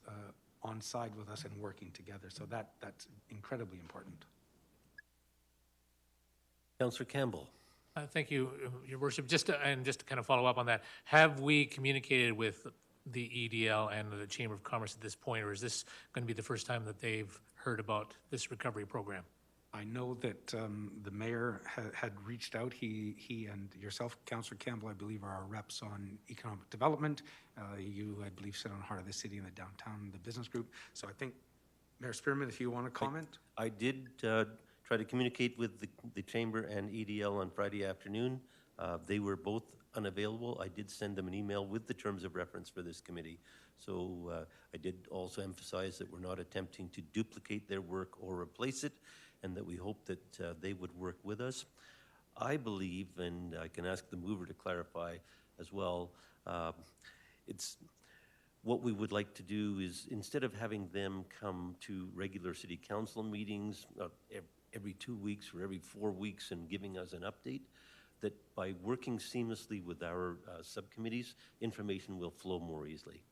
on side with us and working together. So that's incredibly important. Councillor Campbell. Thank you, Your Worship. Just to kind of follow up on that, have we communicated with the EDL and the Chamber of Commerce at this point, or is this going to be the first time that they've heard about this recovery program? I know that the mayor had reached out. He and yourself, Councillor Campbell, I believe, are our reps on economic development. You, I believe, sit on Heart of the City in the downtown, the business group. So I think, Mayor Spearman, if you want to comment. I did try to communicate with the Chamber and EDL on Friday afternoon. They were both unavailable. I did send them an email with the terms of reference for this committee. So I did also emphasize that we're not attempting to duplicate their work or replace it, and that we hope that they would work with us. I believe, and I can ask the mover to clarify as well, it's what we would like to do is, instead of having them come to regular city council meetings every 2 weeks or every 4 weeks and giving us an update, that by working seamlessly with our subcommittees, information will flow more easily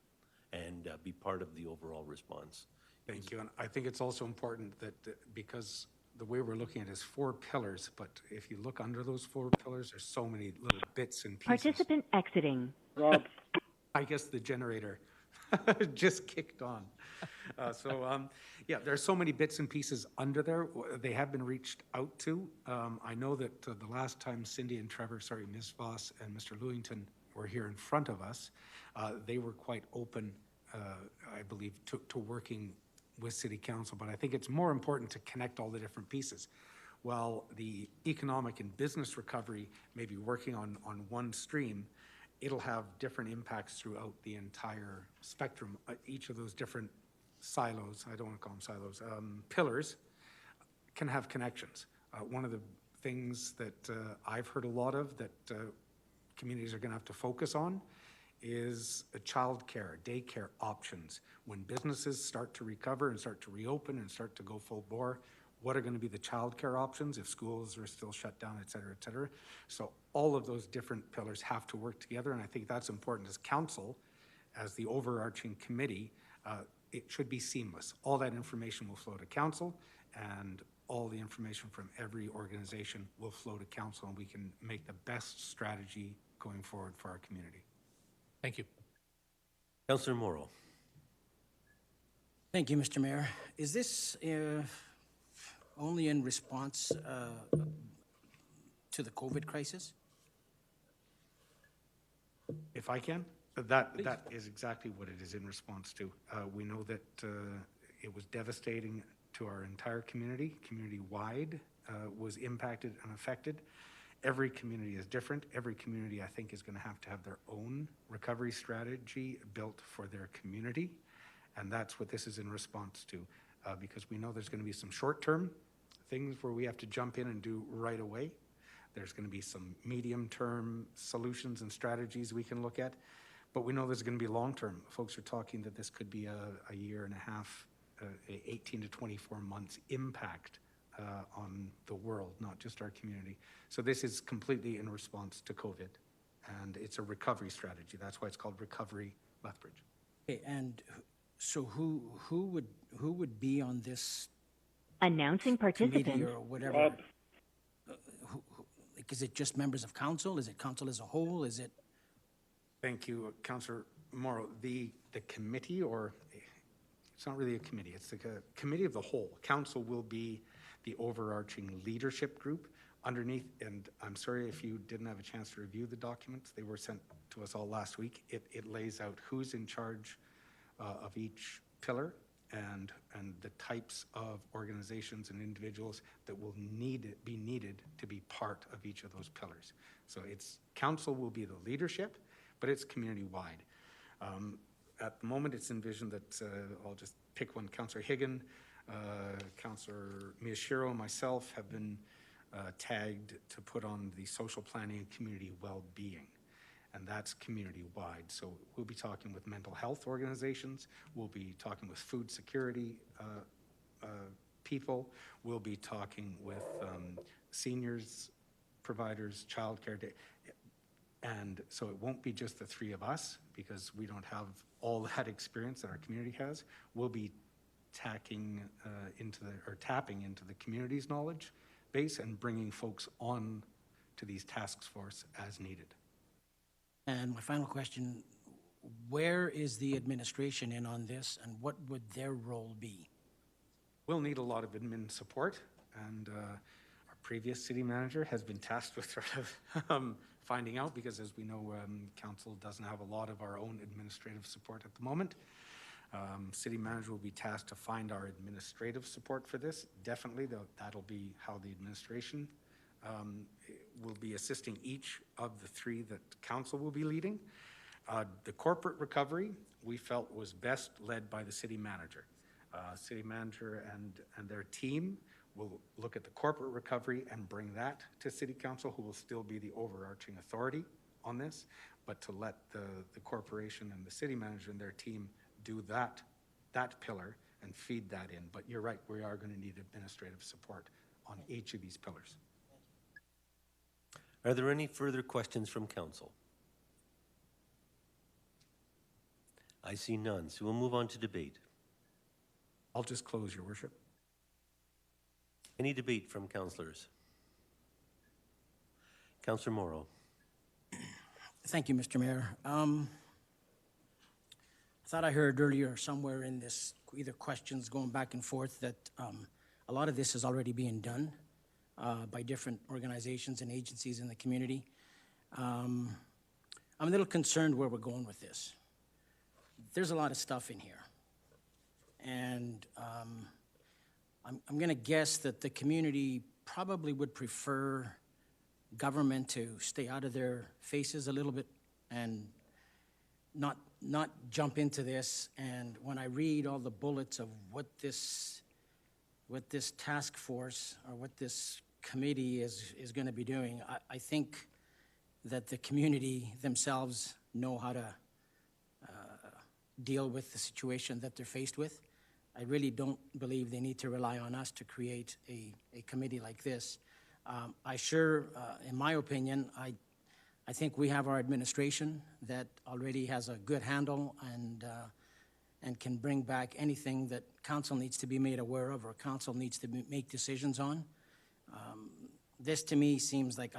and be part of the overall response. Thank you. And I think it's also important that because the way we're looking at it is 4 pillars, but if you look under those 4 pillars, there's so many little bits and pieces. Participant exiting. Rob. I guess the generator just kicked on. Yeah, there's so many bits and pieces under there. They have been reached out to. I know that the last time Cindy and Trevor, Ms. Voss and Mr. Lewington were here in front of us, they were quite open, I believe, to working with City Council. But I think it's more important to connect all the different pieces. While the economic and business recovery may be working on one stream, it'll have different impacts throughout the entire spectrum. Each of those different silos, I don't want to call them silos, pillars, can have connections. One of the things that I've heard a lot of that communities are going to have to focus on is childcare, daycare options. When businesses start to recover and start to reopen and start to go full bore, what are going to be the childcare options if schools are still shut down, et cetera, et cetera. So all of those different pillars have to work together, and I think that's important as council, as the overarching committee. It should be seamless. All that information will flow to council, and all the information from every organization will flow to council, and we can make the best strategy going forward for our community. Thank you. Councillor Morrow. Thank you, Mr. Mayor. Is this only in response to the COVID crisis? If I can? That is exactly what it is in response to. We know that it was devastating to our entire community-wide was impacted and affected. Every community is different. Every community, I think, is going to have their own recovery strategy built for their community, and that's what this is in response to, because we know there's going to be some short-term things where we have to jump in and do right away. There's going to be some medium-term solutions and strategies we can look at, but we know there's going to be long-term. Folks are talking that this could be a year and a half, 18 to 24 months impact on the world, not just our community. So this is completely in response to COVID, and it's a recovery strategy. That's why it's called Recovery Lethbridge. Okay, and so who would be on this Announcing committee participants. or whatever? Like, is it just members of council? Is it council as a whole? Is it? Thank you, Councillor Morrow. The committee, or it's not really a committee, it's like a committee of the whole. Council will be the overarching leadership group underneath, and I'm sorry if you didn't have a chance to review the documents. They were sent to us all last week. It lays out who's in charge of each pillar and the types of organizations and individuals that will be needed to be part of each of those pillars. So it's council will be the leadership, but it's community-wide. At the moment, it's envisioned that, I'll just pick one, Councillor Higgin, Councillor Miyashiro, and myself have been tagged to put on the social planning and community well-being, and that's community-wide. So we'll be talking with mental health organizations, we'll be talking with food security people, we'll be talking with seniors providers, childcare, and so it won't be just the 3 of us. because we don't have all that experience that our community has. We'll be tapping into the community's knowledge base and bringing folks on to these task force as needed. And my final question, where is the administration in on this, and what would their role be? We'll need a lot of admin support, and our previous city manager has been tasked with sort of finding out, because as we know, council doesn't have a lot of our own administrative support at the moment. City manager will be tasked to find our administrative support for this. Definitely, that'll be how the administration will be assisting each of the three that council will be leading. The corporate recovery, we felt, was best led by the city manager. City manager and their team will look at the corporate recovery and bring that to city council, who will still be the overarching authority on this, but to let the corporation and the city manager and their team do that pillar and feed that in. But you're right, we are going to need administrative support on each of these pillars. Are there any further questions from council? I see none, so we'll move on to debate. I'll just close, Your Worship. Any debate from councillors? Councillor Morrow. Thank you, Mr. Mayor. I thought I heard earlier somewhere in this, either questions going back and forth, that a lot of this is already being done by different organizations and agencies in the community. I'm a little concerned where we're going with this. There's a lot of stuff in here. And I'm going to guess that the community probably would prefer government to stay out of their faces a little bit and not jump into this. And when I read all the bullets of what this task force or what this committee is going to be doing, I think that the community themselves know how to deal with the situation that they're faced with. I really don't believe they need to rely on us to create a committee like this. In my opinion, I think we have our administration that already has a good handle and can bring back anything that council needs to be made aware of or council needs to make decisions on. This to me seems like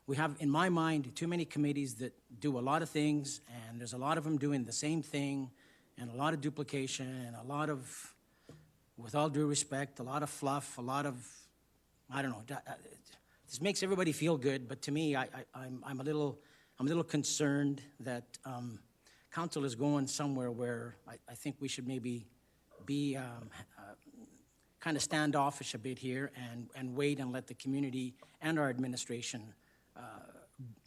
we have, in my mind, too many committees that do a lot of things, and there's a lot of them doing the same thing, and a lot of duplication, and a lot of, with all due respect, a lot of fluff, a lot of, I don't know. This makes everybody feel good, but to me, I'm a little concerned that council is going somewhere where I think we should maybe be kind of standoffish a bit here and wait and let the community and our administration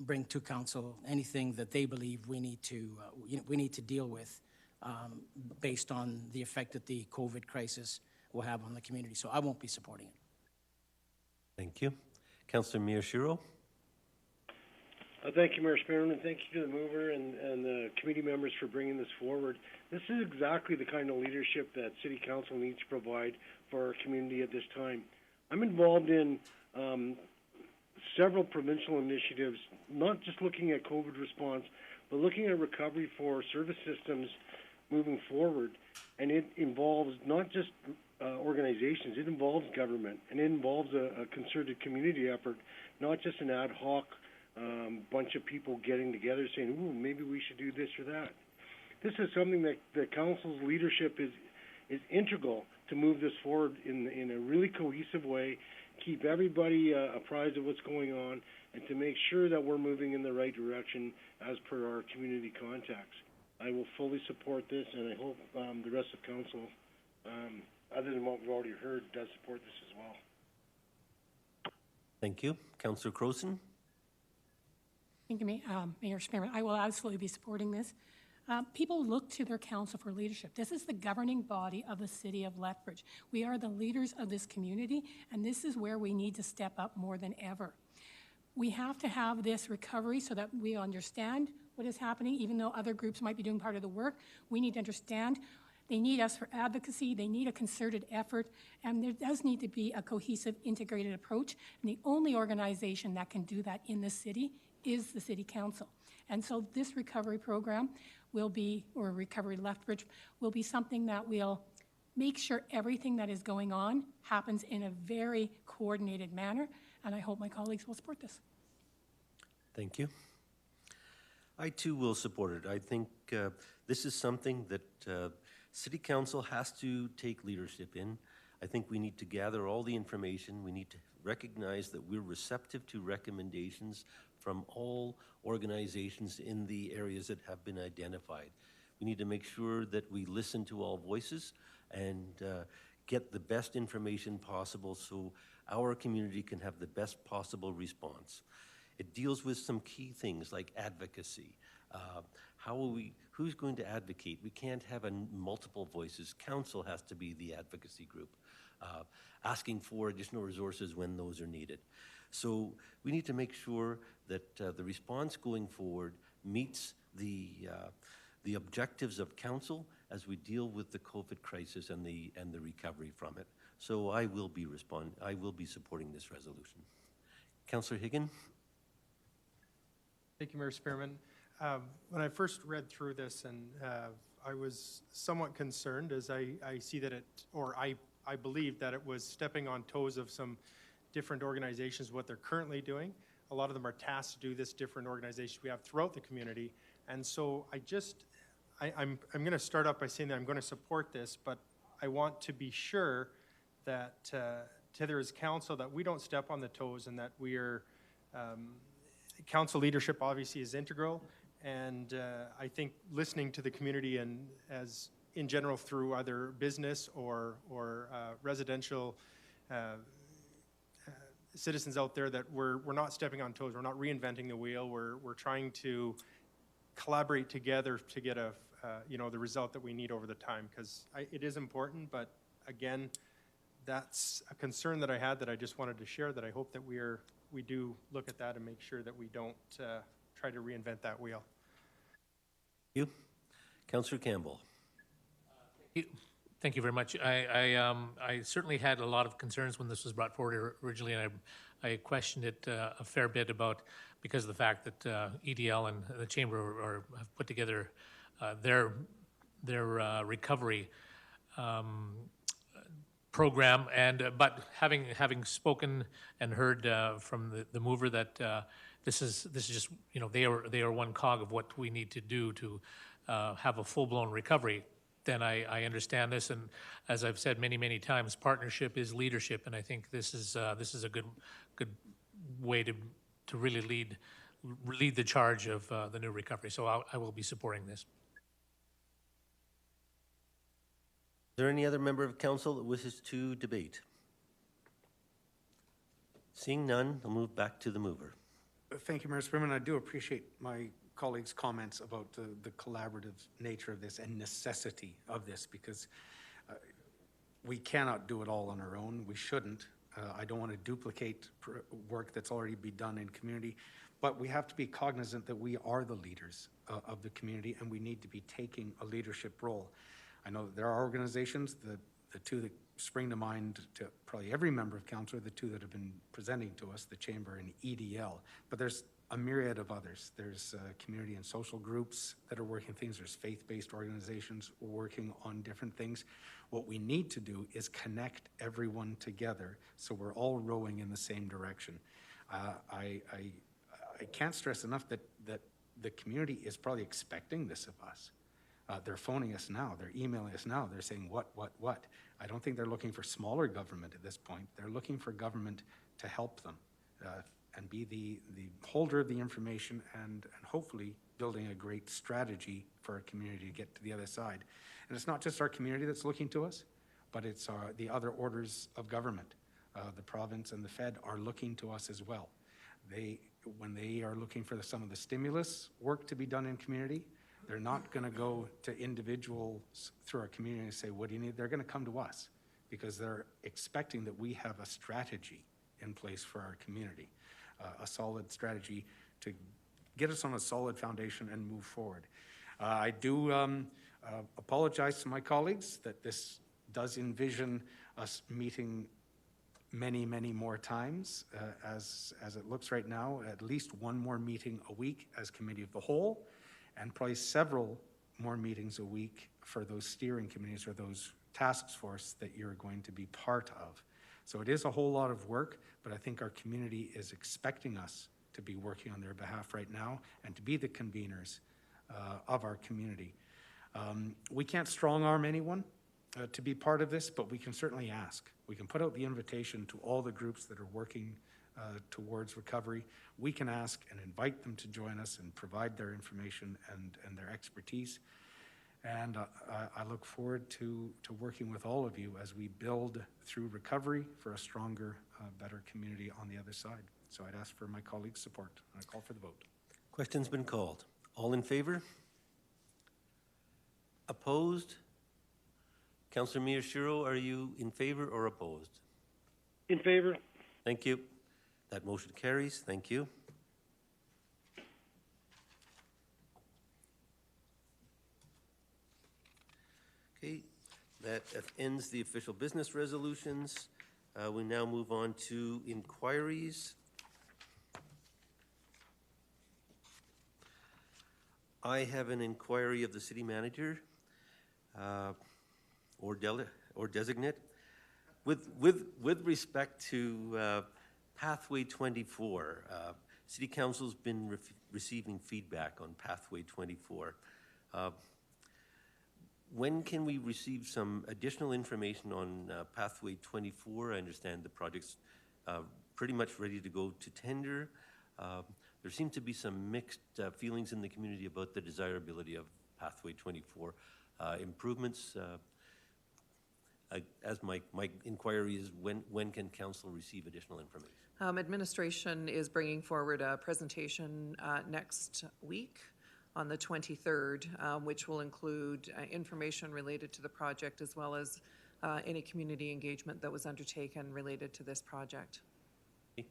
bring to council anything that they believe we need to deal with based on the effect that the COVID crisis will have on the community. So I won't be supporting it. Thank you. Councillor Miyashiro. Thank you, Mayor Spearman, and thank you to the mover and the committee members for bringing this forward. This is exactly the kind of leadership that City Council needs to provide for our community at this time. I'm involved in several provincial initiatives, not just looking at COVID response, but looking at recovery for service systems moving forward. And it involves not just organizations, it involves government, and it involves a concerted community effort, not just an ad hoc bunch of people getting together saying, ooh, maybe we should do this or that. This is something that the council's leadership is integral to move this forward in a really cohesive way, keep everybody apprised of what's going on, and to make sure that we're moving in the right direction as per our community contacts. I will fully support this, and I hope the rest of council, other than what we've already heard, does support this as well. Thank you. Councillor Croson. Thank you, Mayor Spearman. I will absolutely be supporting this. People look to their council for leadership. This is the governing body of the city of Lethbridge. We are the leaders of this community, and this is where we need to step up more than ever. We have to have this recovery so that we understand what is happening, even though other groups might be doing part of the work. We need to understand. They need us for advocacy. They need a concerted effort, and there does need to be a cohesive, integrated approach. And the only organization that can do that in the city is the City Council. And so this recovery program will be, or Recovery Lethbridge, will be something that will make sure everything that is going on happens in a very coordinated manner, and I hope my colleagues will support this. Thank you. I too will support it. I think this is something that City Council has to take leadership in. I think we need to gather all the information. We need to recognize that we're receptive to recommendations from all organizations in the areas that have been identified. We need to make sure that we listen to all voices and get the best information possible so our community can have the best possible response. It deals with some key things like advocacy. Who's going to advocate? We can't have multiple voices. Council has to be the advocacy group, asking for additional resources when those are needed. So we need to make sure that the response going forward meets the objectives of council as we deal with the COVID crisis and the recovery from it. So I will be supporting this resolution. Councillor Higgin. Thank you, Mayor Spearman. When I first read through this, and I was somewhat concerned as I see that I believe that it was stepping on toes of some different organizations, what they're currently doing. A lot of them are tasked to do this, different organizations we have throughout the community. And so I'm going to start off by saying that I'm going to support this, but I want to be sure that together as council that we don't step on the toes and that we are, council leadership obviously is integral. And I think listening to the community and as in general through either business or residential citizens out there, that we're not stepping on toes, we're not reinventing the wheel, we're trying to collaborate together to get the result that we need over the time, because it is important. But again, that's a concern that I had that I just wanted to share, that I hope that we do look at that and make sure that we don't try to reinvent that wheel. Thank you. Councillor Campbell. Thank you very much. I certainly had a lot of concerns when this was brought forward originally, and I questioned it a fair bit because of the fact that EDL and the Chamber have put together their recovery program, but having spoken and heard from the mover that this is just, they are one cog of what we need to do to have a full-blown recovery, then I understand this. And as I've said many times, partnership is leadership, and I think this is a good way to really lead the charge of the new recovery. So I will be supporting this. Is there any other member of council that wishes to debate? Seeing none, I'll move back to the mover. Thank you, Mayor Spearman. I do appreciate my colleagues' comments about the collaborative nature of this and necessity of this, because we cannot do it all on our own. We shouldn't. I don't want to duplicate work that's already been done in community, but we have to be cognizant that we are the leaders of the community, and we need to be taking a leadership role. I know that there are organizations, the two that spring to mind to probably every member of council are the two that have been presenting to us, the Chamber and EDL, but there's a myriad of others. There's community and social groups that are working things. There's faith-based organizations working on different things. What we need to do is connect everyone together so we're all rowing in the same direction. I can't stress enough that the community is probably expecting this of us. They're phoning us now, they're emailing us now, they're saying what? I don't think they're looking for smaller government at this point. They're looking for government to help them and be the holder of the information and hopefully building a great strategy for our community to get to the other side. And it's not just our community that's looking to us, but it's the other orders of government. The province and the Fed are looking to us as well. When they are looking for some of the stimulus work to be done in community, they're not going to go to individuals through our community and say, what do you need? They're going to come to us because they're expecting that we have a strategy in place for our community, a solid strategy to get us on a solid foundation and move forward. I do apologize to my colleagues that this does envision us meeting many, many more times. As it looks right now, at least one more meeting a week as committee of the whole, and probably several more meetings a week for those steering committees or those task force that you're going to be part of. So it is a whole lot of work, but I think our community is expecting us to be working on their behalf right now and to be the conveners of our community. We can't strong arm anyone to be part of this, but we can certainly ask. We can put out the invitation to all the groups that are working towards recovery. We can ask and invite them to join us and provide their information and their expertise. And I look forward to working with all of you as we build through recovery for a stronger, better community on the other side. So I'd ask for my colleagues' support. I call for the vote. Question's been called. All in favor? Opposed? Councillor Miyashiro, are you in favor or opposed? In favor. Thank you. That motion carries. Thank you. Okay, that ends the official business resolutions. We now move on to inquiries. I have an inquiry of the city manager or designate with respect to Pathway 24. City Council's been receiving feedback on Pathway 24. When can we receive some additional information on Pathway 24? I understand the project's pretty much ready to go to tender. There seem to be some mixed feelings in the community about the desirability of Pathway 24 improvements. As my inquiry is, when can council receive additional information? Administration is bringing forward a presentation next week on the 23rd, which will include information related to the project as well as any community engagement that was undertaken related to this project. Okay.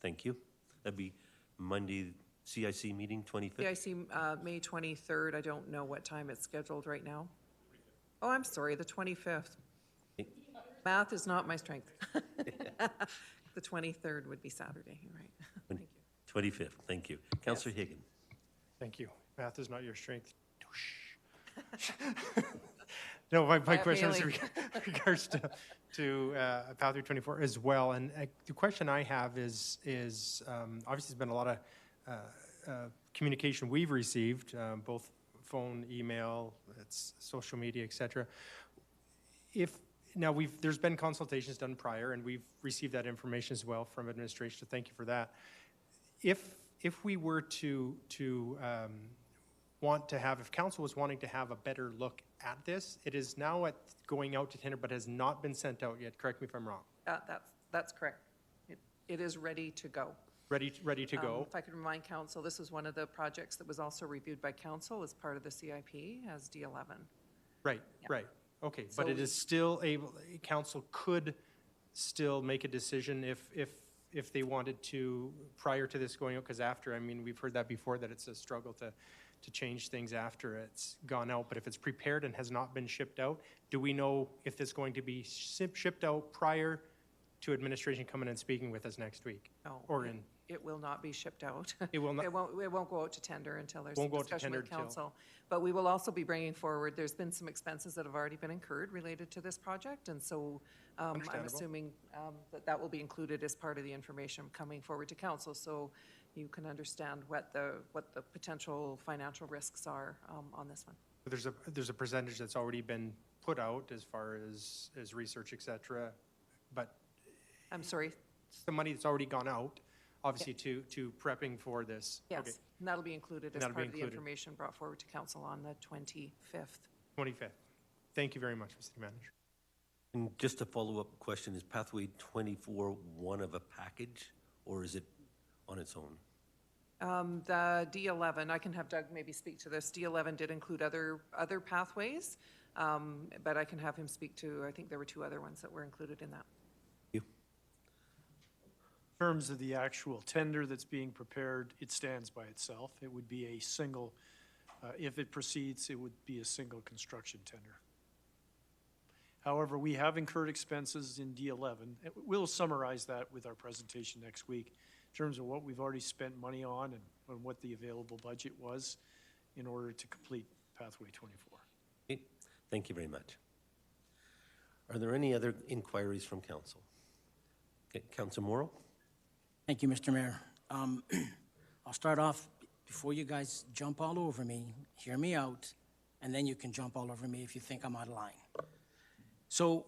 Thank you. That'd be Monday, CIC meeting, 25th? CIC, May 23rd. I don't know what time it's scheduled right now. Oh, I'm sorry, the 25th. Math is not my strength. The 23rd would be Saturday, right? Thank you. 25th, thank you. Councillor Higgin. Thank you. Math is not your strength. No, my question was in regards to Pathway 24 as well. And the question I have is obviously there's been a lot of communication we've received, both phone, email, it's social media, etc. There's been consultations done prior, and we've received that information as well from administration, so thank you for that. If we were to want to have, if council was wanting to have a better look at this, it is now going out to tender, but has not been sent out yet. Correct me if I'm wrong. That's correct. It is ready to go. Ready to go. If I could remind council, this was one of the projects that was also reviewed by council as part of the CIP as D11. Right, yeah. Right. Okay, so, but it is still able, council could still make a decision if they wanted to prior to this going out, because after, I mean, we've heard that before, that it's a struggle to change things after it's gone out. But if it's prepared and has not been shipped out, do we know if it's going to be shipped out prior to administration coming and speaking with us next week? No, or it will not be shipped out. It will not. It won't go out to tender until there's a discussion with council. But we will also be bringing forward, there's been some expenses that have already been incurred related to this project, and so I'm assuming that will be included as part of the information coming forward to council, so you can understand what the potential financial risks are on this one. There's a percentage that's already been put out as far as research, etc. But I'm sorry. The money that's already gone out, obviously, to prepping for this. Yes, okay. And that'll be included as part of the information brought forward to council on the 25th. 25th. Thank you very much, Mr. Manager. And just a follow-up question, is Pathway 24 one of a package, or is it on its own? The D11, I can have Doug maybe speak to this. D11 did include other pathways, but I can have him speak to, I think there were 2 other ones that were included in that. In terms of the actual tender that's being prepared, it stands by itself. It would be a single, if it proceeds, it would be a single construction tender. However, we have incurred expenses in D11. We'll summarize that with our presentation next week in terms of what we've already spent money on and what the available budget was in order to complete Pathway 24. Okay, thank you very much. Are there any other inquiries from council? Okay, Councilor Morrow? Thank you, Mr. Mayor. I'll start off, before you guys jump all over me, hear me out, and then you can jump all over me if you think I'm out of line. So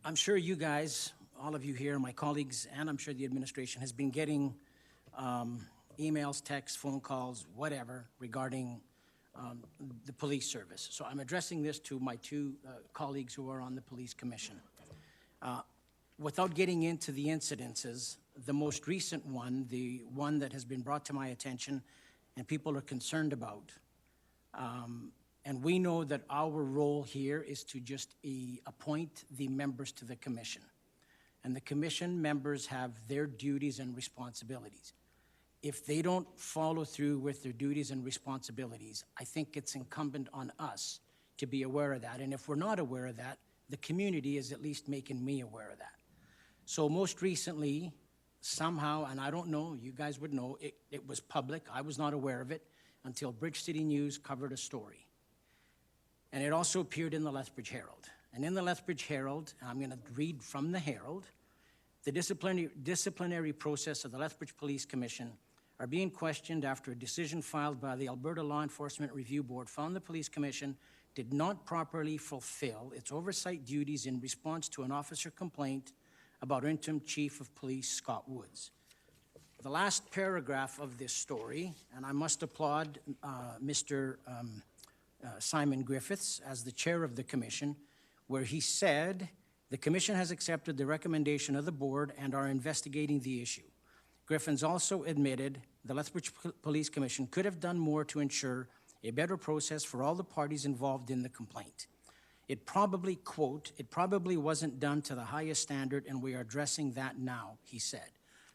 I'm sure you guys, all of you here, my colleagues, and I'm sure the administration has been getting emails, texts, phone calls, whatever, regarding the police service. So I'm addressing this to my two colleagues who are on the police commission. Without getting into the incidences, the most recent one, the one that has been brought to my attention and people are concerned about, and we know that our role here is to just appoint the members to the commission. And the commission members have their duties and responsibilities. If they don't follow through with their duties and responsibilities, I think it's incumbent on us to be aware of that. And if we're not aware of that, the community is at least making me aware of that. So most recently, somehow, and I don't know, you guys would know, it was public. I was not aware of it until Bridge City News covered a story. And it also appeared in the Lethbridge Herald. And in the Lethbridge Herald, and I'm going to read from the Herald, the disciplinary process of the Lethbridge Police Commission are being questioned after a decision filed by the Alberta Law Enforcement Review Board found the Police Commission did not properly fulfill its oversight duties in response to an officer complaint about interim Chief of Police Scott Woods. The last paragraph of this story, and I must applaud Mr. Simon Griffiths as the chair of the commission, where he said, the commission has accepted the recommendation of the board and are investigating the issue. Griffiths also admitted the Lethbridge Police Commission could have done more to ensure a better process for all the parties involved in the complaint. It probably, quote, it probably wasn't done to the highest standard and we are addressing that now, he said.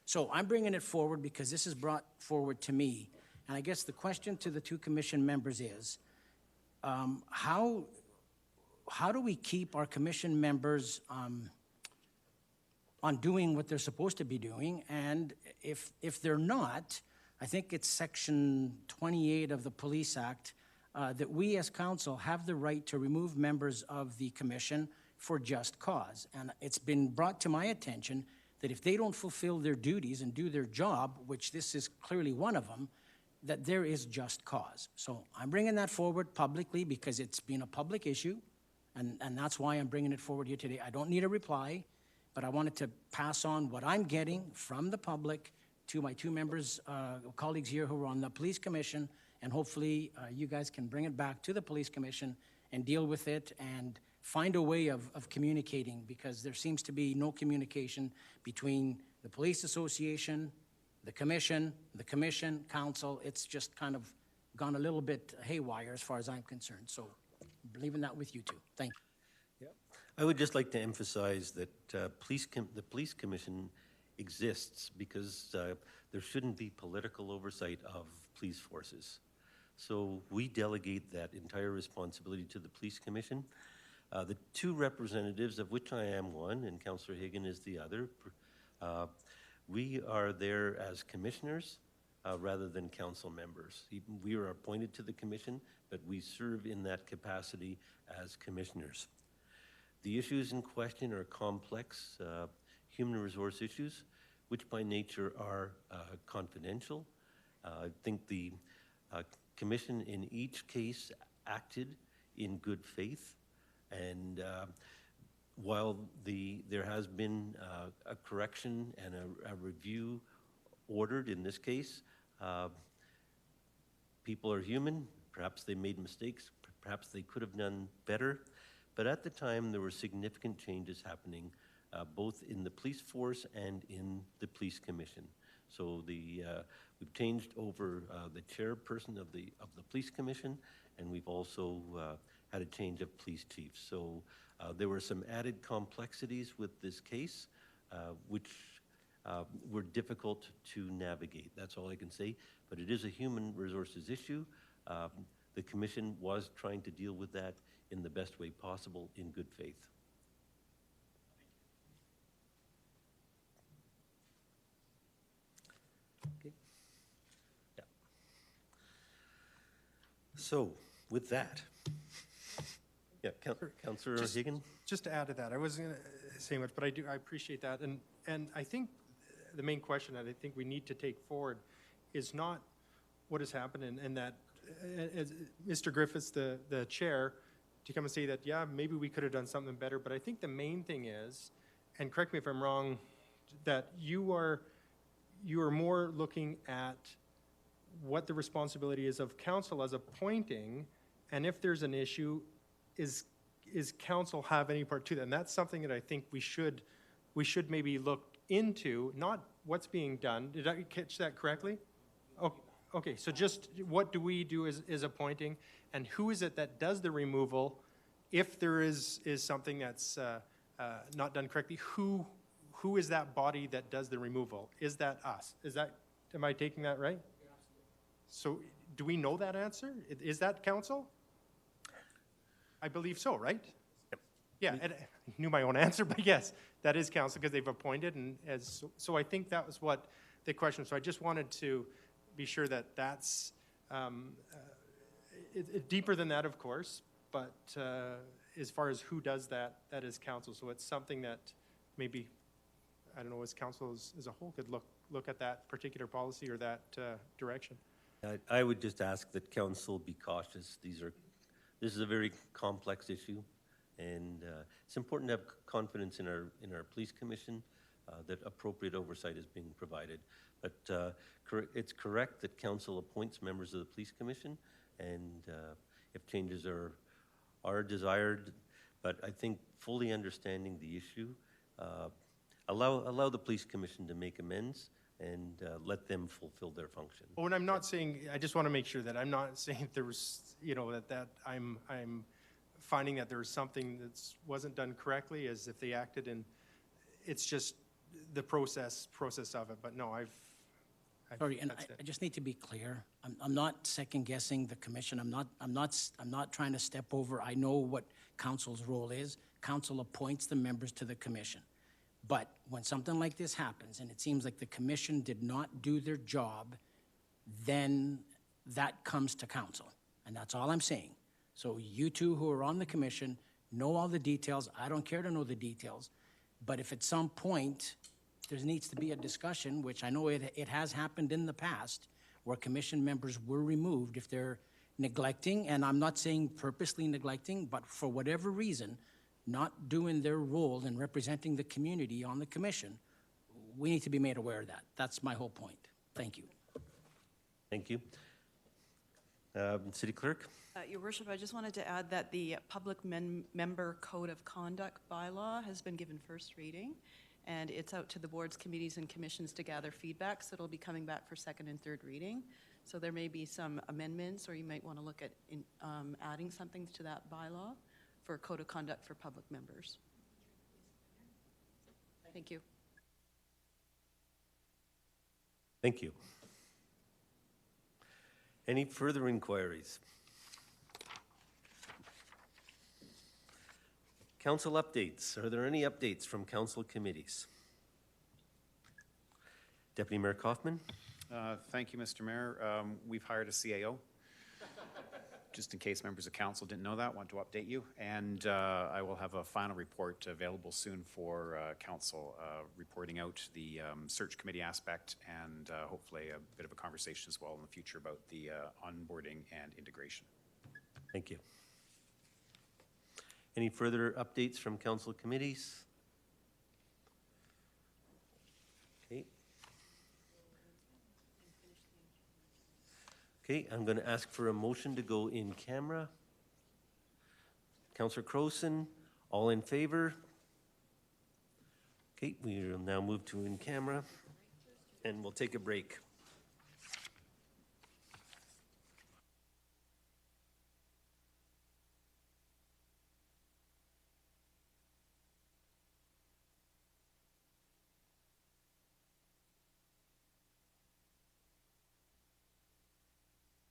So I'm bringing it forward because this is brought forward to me. And I guess the question to the two commission members is, how do we keep our commission members on doing what they're supposed to be doing? And if they're not, I think it's Section 28 of the Police Act that we as council have the right to remove members of the commission for just cause. And it's been brought to my attention that if they don't fulfill their duties and do their job, which this is clearly one of them, that there is just cause. So I'm bringing that forward publicly because it's been a public issue, and that's why I'm bringing it forward here today. I don't need a reply, but I wanted to pass on what I'm getting from the public to my two members, colleagues here who are on the police commission, and hopefully you guys can bring it back to the police commission and deal with it and find a way of communicating, because there seems to be no communication between the police association, the commission, council. It's just kind of gone a little bit haywire as far as I'm concerned. So I'm leaving that with you two. Thank you. I would just like to emphasize that the police commission exists because there shouldn't be political oversight of police forces. So we delegate that entire responsibility to the police commission. The two representatives, of which I am one and Councillor Hagan is the other, we are there as commissioners rather than council members. We are appointed to the commission, but we serve in that capacity as commissioners. The issues in question are complex human resource issues, which by nature are confidential. I think the commission in each case acted in good faith, and while there has been a correction and a review ordered in this case, people are human. Perhaps they made mistakes. Perhaps they could have done better. But at the time, there were significant changes happening, both in the police force and in the police commission. So we've changed over the chairperson of the police commission, and we've also had a change of police chiefs. So there were some added complexities with this case, which were difficult to navigate. That's all I can say. But it is a human resources issue. The commission was trying to deal with that in the best way possible in good faith. Okay. Yeah. So, with that, yeah, Councillor Higgin? Just to add to that, I wasn't going to say much, but I appreciate that. And I think the main question that I think we need to take forward is not what has happened and that as Mr. Griffiths, the chair, to come and say that, yeah, maybe we could have done something better. But I think the main thing is, and correct me if I'm wrong, that you are more looking at what the responsibility is of council as appointing, and if there's an issue, is council have any part to that? And that's something that I think we should maybe look into, not what's being done. Did I catch that correctly? Okay, so just what do we do is appointing, and who is it that does the removal? If there is something that's not done correctly, who is that body that does the removal? Is that us? Am I taking that right? So do we know that answer? Is that council? I believe so, right? Yep. Yeah, and I knew my own answer, but yes, that is council because they've appointed, and so I think that was what the question. So I just wanted to be sure that that's deeper than that, of course, but as far as who does that, that is council. So it's something that maybe, I don't know, as council as a whole could look at that particular policy or that direction. I would just ask that council be cautious. This is a very complex issue, and it's important to have confidence in our police commission that appropriate oversight is being provided. But it's correct that council appoints members of the police commission, and if changes are desired, but I think fully understanding the issue, allow the police commission to make amends and let them fulfill their function. Oh, and I'm not saying, I just want to make sure that I'm not saying there was, that I'm finding that there was something that wasn't done correctly, as if they acted in, it's just the process of it. But no, Sorry, and I just need to be clear. I'm not second guessing the commission. I'm not trying to step over. I know what council's role is. Council appoints the members to the commission. But when something like this happens, and it seems like the commission did not do their job, then that comes to council. And that's all I'm saying. So you two who are on the commission know all the details. I don't care to know the details. But if at some point there needs to be a discussion, which I know it has happened in the past, where commission members were removed if they're neglecting, and I'm not saying purposely neglecting, but for whatever reason, not doing their role in representing the community on the commission, we need to be made aware of that. That's my whole point. Thank you. Thank you. City Clerk? Your Worship, I just wanted to add that the Public Member Code of Conduct bylaw has been given first reading, and it's out to the boards, committees, and commissions to gather feedback, so it'll be coming back for second and third reading. So there may be some amendments, or you might want to look at adding something to that bylaw for code of conduct for public members. Thank you. Thank you. Any further inquiries? Council updates. Are there any updates from council committees? Deputy Mayor Kauffman? Thank you, Mr. Mayor. We've hired a CAO. Just in case members of council didn't know that, I want to update you. And I will have a final report available soon for council, reporting out the search committee aspect and hopefully a bit of a conversation as well in the future about the onboarding and integration. Thank you. Any further updates from council committees? Okay. Okay, I'm going to ask for a motion to go in camera. Councillor Crowson, all in favor? Okay, we will now move to in camera, and we'll take a break.